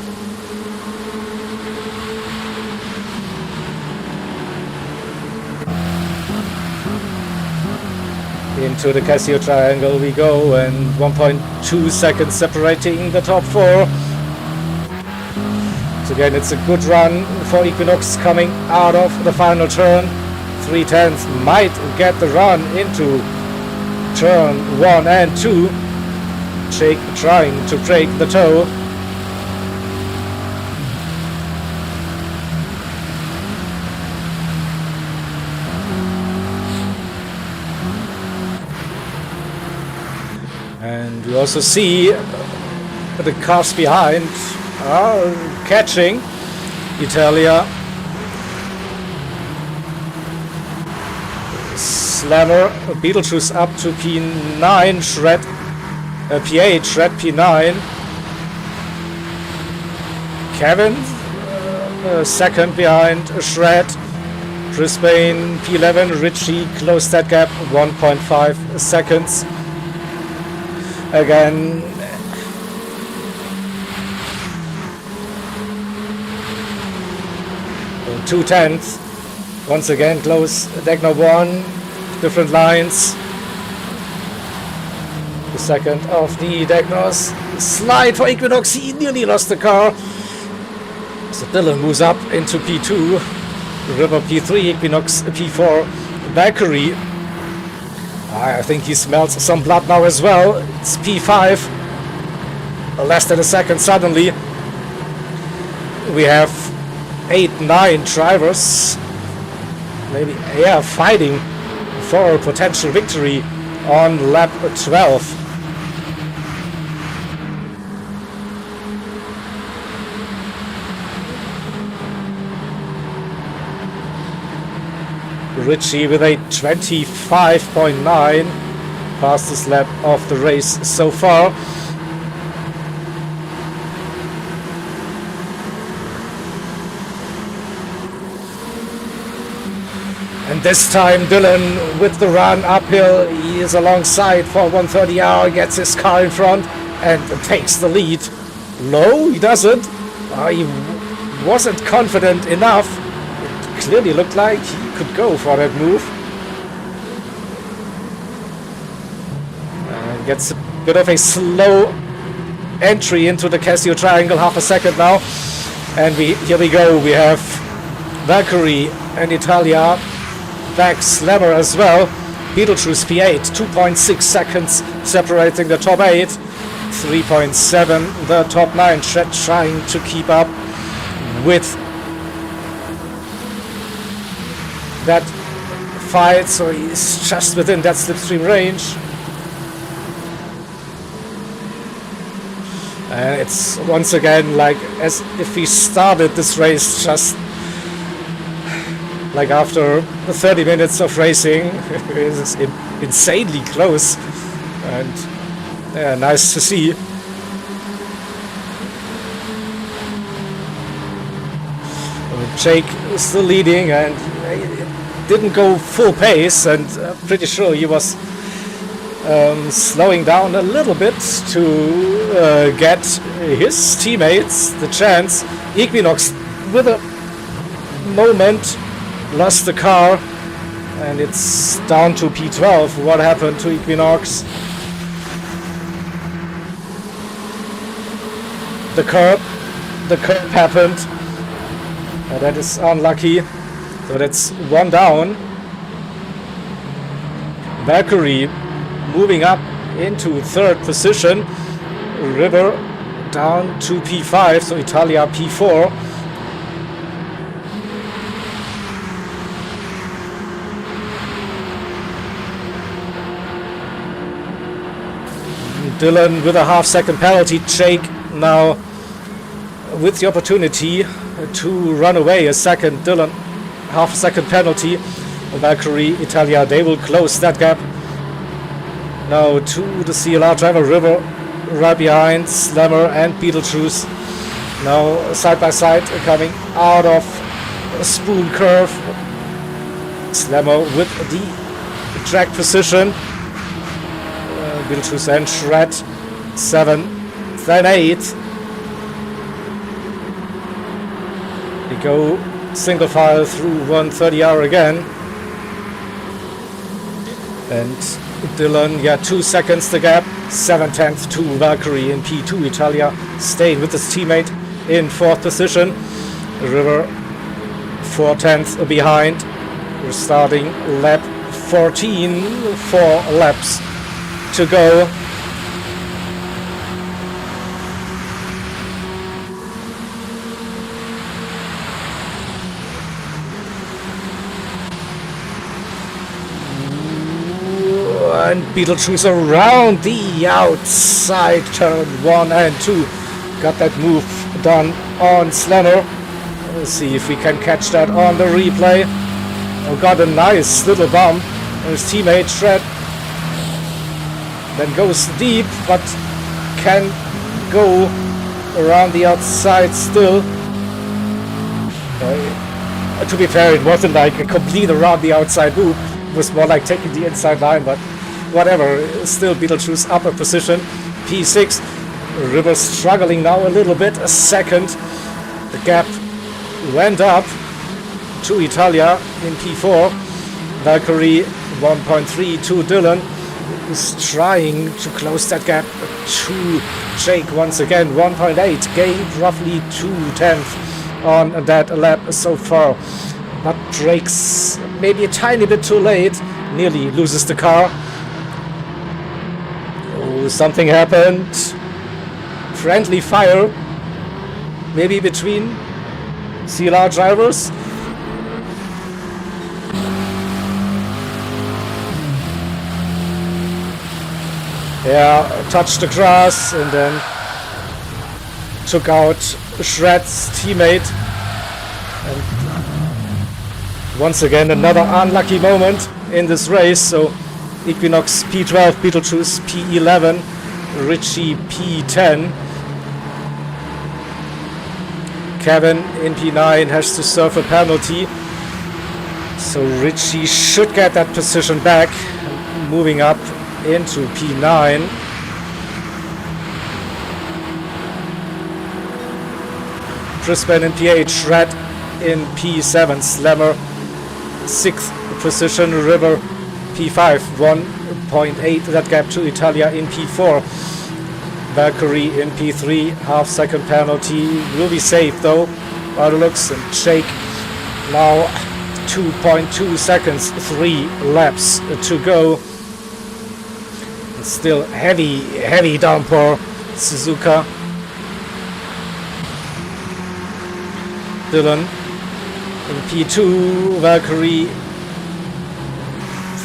Into the Casio triangle we go, and 1.2 seconds separating the top four. So again, it's a good run for Equinox coming out of the final turn. 3/10 might get the run into turn 1 and 2. Jake trying to break the toe. And we also see the cars behind are catching Italia. Slammer, Beetlejuice up to P9, Shred P8, Shred P9. Kevin second behind Shred. Brisbane P11, Richie closed that gap, 1.5 seconds. Again, .2 once again close Techno 1, different lines. The second of the Technos. Slide for Equinox, he nearly lost the car. So Dylan moves up into P2, River P3, Equinox P4, Valkyrie. I think he smells some blood now as well. It's P5. Less than a second suddenly. We have 8-9 drivers. Maybe, yeah, fighting for a potential victory on lap 12. Richie with a 25.9, fastest lap of the race so far. And this time Dylan with the run uphill, he is alongside for 130R, gets his car in front and takes the lead. Low, he doesn't. He wasn't confident enough. It clearly looked like he could go for that move. And gets a bit of a slow entry into the Casio triangle, half a second now. And here we go, we have Valkyrie and Italia, back Slammer as well. Beetlejuice P8, 2.6 seconds separating the top 8. 3.7 the top 9. Shred trying to keep up with that fight, so he's just within that slipstream range. And it's once again like as if we started this race just like after 30 minutes of racing. It's insanely close, and yeah, nice to see. Jake is still leading, and didn't go full pace, and pretty sure he was slowing down a little bit to get his teammates the chance. Equinox with a moment, lost the car, and it's down to P12. What happened to Equinox? The curb happened. That is unlucky. So that's one down. Valkyrie moving up into third position. River down to P5, so Italia P4. Dylan with a half-second penalty. Jake now with the opportunity to run away a second. Dylan, half-second penalty. Valkyrie, Italia, they will close that gap. Now to the CLR driver, River right behind, Slammer and Beetlejuice. Now side by side coming out of a spoon curve. Slammer with the drag position. Beetlejuice and Shred. 7, then 8. We go single file through 130R again. And Dylan, 2 seconds the gap. 7/10 to Valkyrie in P2. Italia staying with his teammate in 4th position. River 4/10 behind. We're starting lap 14. 4 laps to go. And Beetlejuice around the outside, turn 1 and 2. Got that move done on Slammer. Let's see if we can catch that on the replay. Oh, got a nice little bump. His teammate Shred then goes deep, but can go around the outside still. To be fair, it wasn't like a complete around the outside move. It was more like taking the inside line, but whatever. Still Beetlejuice upper position. P6. River struggling now a little bit. A second. The gap went up to Italia in P4. Valkyrie 1.3 to Dylan, who's trying to close that gap to Jake once again. 1.8, gained roughly 2/10 on that lap so far. But Drake's maybe a tiny bit too late. Nearly loses the car. Oh, something happened. Friendly fire. Maybe between CLR drivers. Yeah, touched the grass and then took out Shred's teammate. And once again, another unlucky moment in this race. So Equinox P12, Beetlejuice P11, Richie P10. Kevin in P9 has to serve a penalty. So Richie should get that position back, moving up into P9. Brisbane in P8, Shred in P7, Slammer 6th position, River P5, 1.8 that gap to Italia in P4. Valkyrie in P3, half-second penalty, will be safe though, by the looks, and Jake now 2.2 seconds, 3 laps to go. Still heavy downpour. Suzuka. Dylan in P2, Valkyrie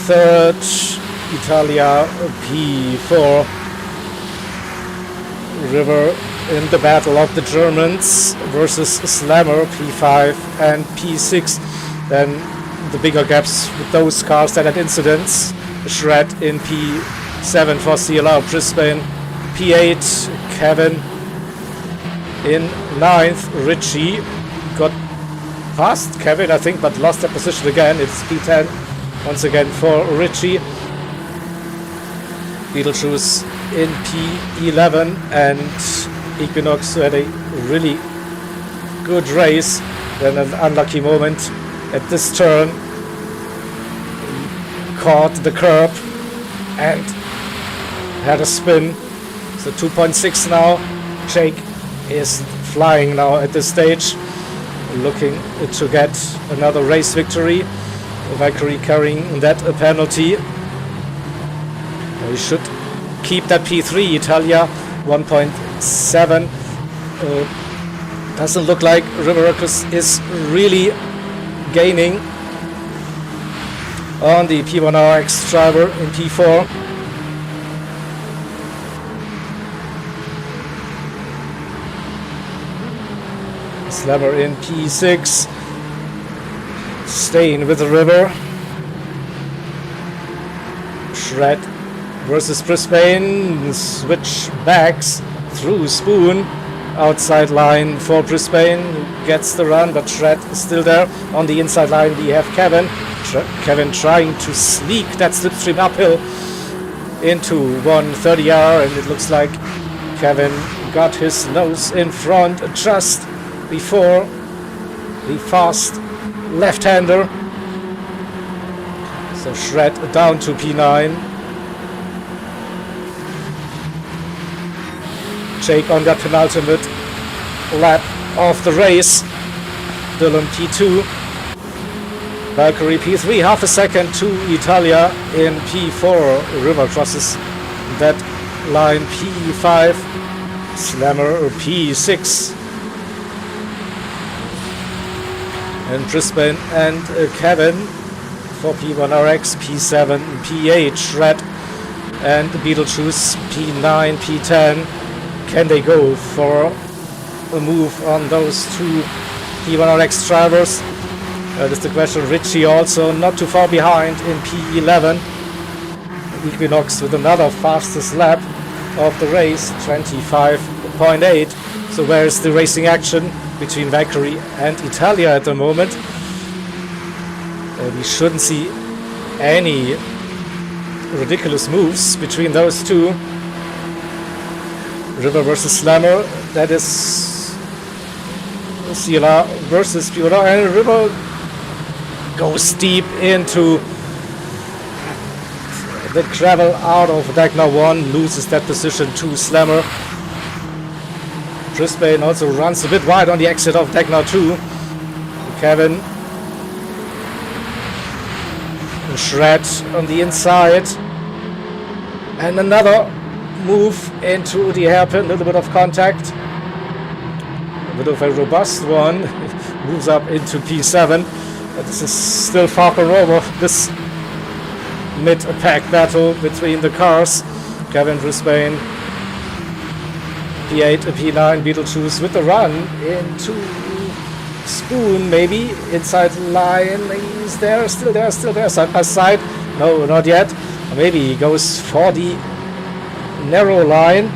3rd, Italia P4. River in the battle of the Germans versus Slammer P5 and P6. Then the bigger gaps with those cars that had incidents. Shred in P7 for CLR, Brisbane P8, Kevin in 9th, Richie got past Kevin I think but lost that position again. It's P10 once again for Richie. Beetlejuice in P11 and Equinox had a really good race Then an unlucky moment at this turn. Caught the curb and had a spin. So 2.6 now. Jake is flying now at this stage, looking to get another race victory. Valkyrie carrying that a penalty. We should keep that P3. Italia 1.7. Doesn't look like Riverocus is really gaining on the P1Rx driver in P4. Slammer in P6. Staying with the river. Shred versus Brisbane. Switch backs through Spoon. Outside line for Brisbane. Gets the run, but Shred is still there. On the inside line we have Kevin. Kevin trying to sneak that slipstream uphill into 130R, and it looks like Kevin got his nose in front just before the fast left-hander. So Shred down to P9. Jake on that penultimate lap of the race. Dylan P2. Valkyrie P3, half a second to Italia in P4. River crosses that line P5. Slammer P6. And Brisbane and Kevin for P1Rx, P7, P8, Shred and Beetlejuice, P9, P10. Can they go for a move on those two P1Rx drivers? That is the question. Richie also not too far behind in P11. Equinox with another fastest lap of the race, 25.8. So where is the racing action between Valkyrie and Italia at the moment? We shouldn't see any ridiculous moves between those two. River versus Slammer, that is CLR versus P1R, and River goes deep into the gravel out of Dagna 1, loses that position to Slammer. Brisbane also runs a bit wide on the exit of Dagna 2. Kevin. Shred on the inside. And another move into the hairpin, a little bit of contact. A bit of a robust one. Moves up into P7. But this is still far from over. This mid-pack battle between the cars. Kevin, Brisbane, P8, P9, Beetlejuice with the run into Spoon, maybe inside line. He's there, still there, side by side. No, not yet. Maybe he goes for the narrow line.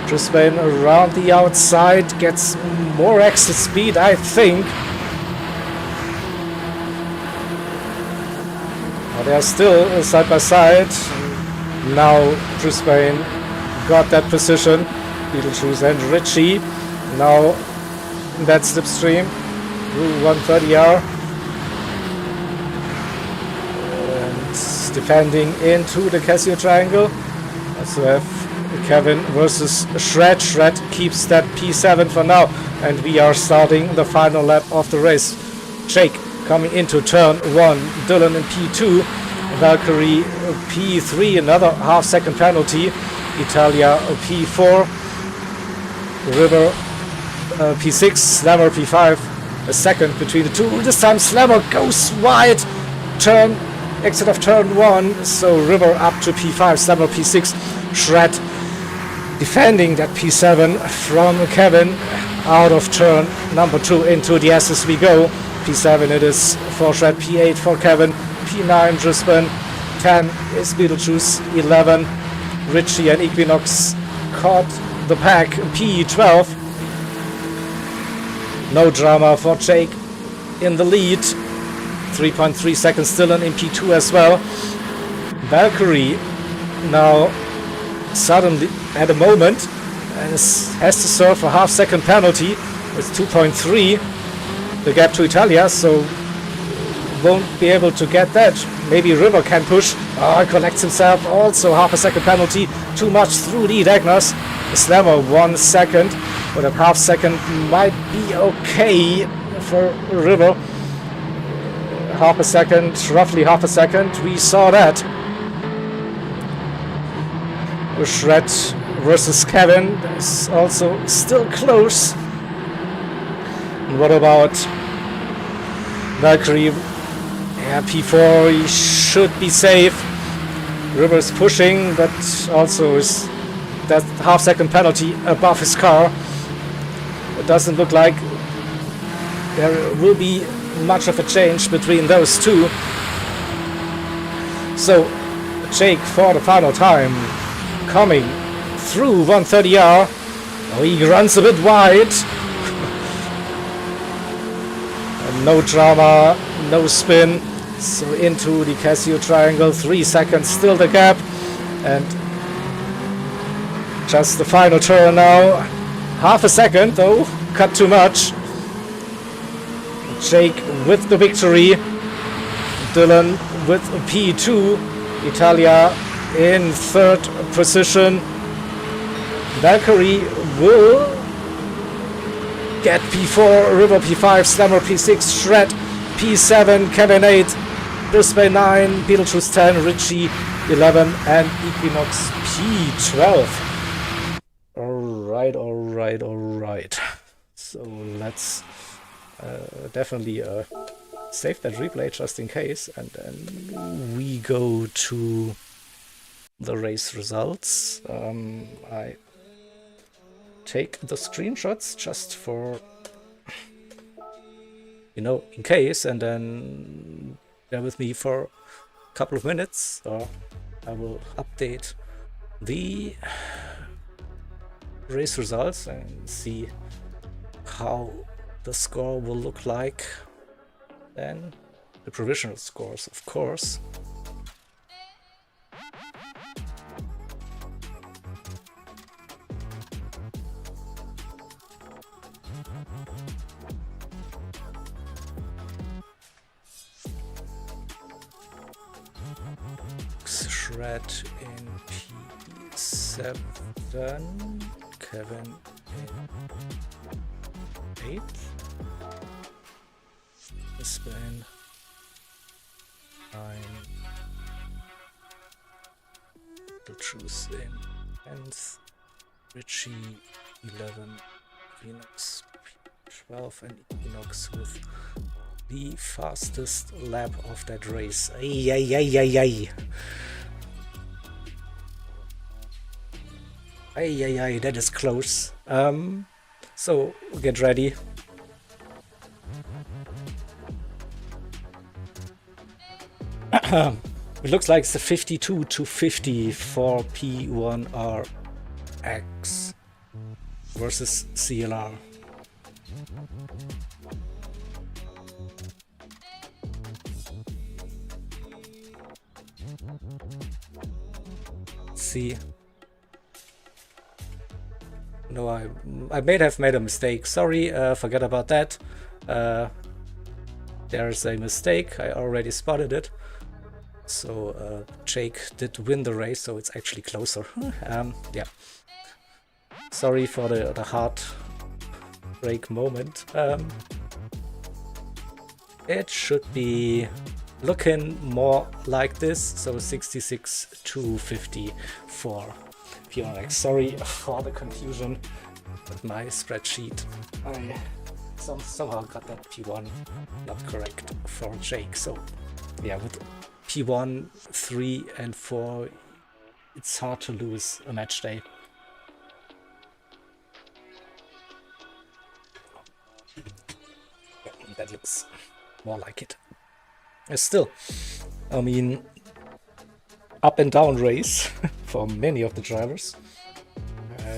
Brisbane around the outside, gets more exit speed, I think. They are still side by side. Now Brisbane got that position. Beetlejuice and Richie now that slipstream through 130R. And defending into the Casio triangle. Also have Kevin versus Shred. Shred keeps that P7 for now. And we are starting the final lap of the race. Jake coming into turn 1, Dylan in P2, Valkyrie P3, another half-second penalty, Italia P4, River P6, Slammer P5, a second between the two. This time Slammer goes wide, exit of turn 1, so River up to P5, Slammer P6, Shred defending that P7 from Kevin out of turn number 2 into the S as we go. P7 it is for Shred, P8 for Kevin, P9 Brisbane, 10 is Beetlejuice, 11 Richie and Equinox caught the pack, P12. No drama for Jake in the lead, 3.3 seconds Dylan in P2 as well. Valkyrie now suddenly at a moment and has to serve a half-second penalty with 2.3. the gap to Italia, so won't be able to get that. Maybe River can push. Collects himself. Also half a second penalty. Too much through lead Agnes. Slammer 1 second. But a half second might be okay for River. Half a second, roughly half a second. We saw that. Shred versus Kevin is also still close. And what about Valkyrie? Yeah, P4, he should be safe. River's pushing, but also is that half second penalty above his car. It doesn't look like there will be much of a change between those two. So Jake for the final time coming through 130R. Oh, he runs a bit wide. No drama, no spin. So into the Casio triangle, 3 seconds, still the gap. And just the final turn now. Half a second though, cut too much. Jake with the victory. Dylan with P2. Italia in third position. Valkyrie will get P4, River P5, Slammer P6, Shred P7, Kevin 8, Brisbane 9, Beetlejuice 10, Richie 11, and Equinox P12. Alright. So let's definitely save that replay just in case, and then we go to the race results. I take the screenshots just for, you know, in case, and then bear with me for a couple of minutes, or I will update the race results and see how the score will look like. Then the provisional scores, of course. Shred in P7, Kevin in 8, Brisbane 9, Beetlejuice in 10th, Richie 11, Equinox 12, and Equinox with the fastest lap of that race. Ay, that is close. So get ready. It looks like it's a 52 to 50 for P1Rx versus CLR. See. No, I may have made a mistake. Sorry, forget about that. There's a mistake. I already spotted it. So Jake did win the race, so it's actually closer. Yeah. Sorry for the heartbreak moment. It should be looking more like this. So 66 to 50 for P1Rx. Sorry for the confusion with my spreadsheet. I somehow got that P1 not correct for Jake. So yeah, with P1, 3 and 4, it's hard to lose a match day. Yeah, that looks more like it. Still, I mean, up and down race for many of the drivers.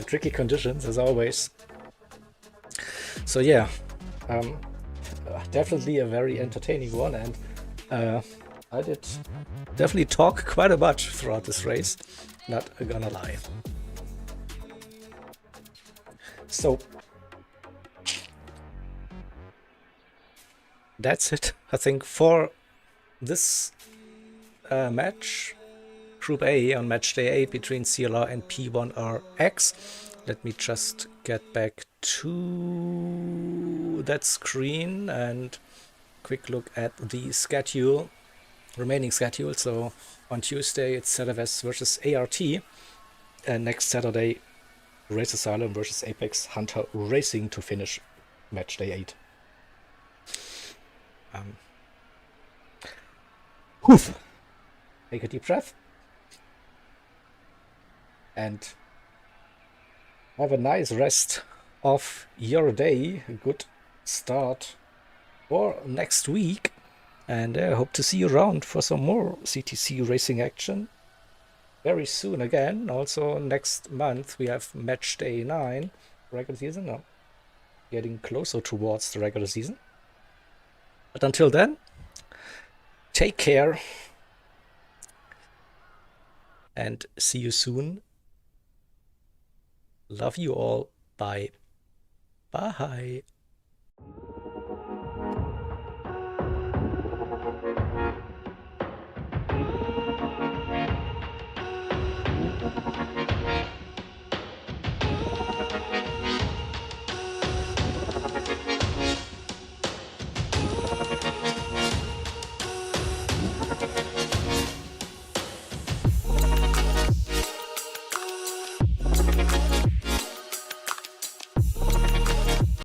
Tricky conditions as always. So yeah, definitely a very entertaining one, and I did definitely talk quite a much throughout this race, not gonna lie. So that's it, I think, for this match. Group A on match day 8 between CLR and P1Rx. Let me just get back to that screen and quick look at the schedule, remaining schedule. So on Tuesday it's ZFS versus ART, and next Saturday Race Asylum versus Apex Hunter Racing to finish match day 8. Take a deep breath and have a nice rest of your day. A good start for next week. And I hope to see you around for some more CTC racing action very soon again. Also next month we have match day 9 regular season. Now getting closer towards the regular season. But until then, take care and see you soon. Love you all. Bye. Bye.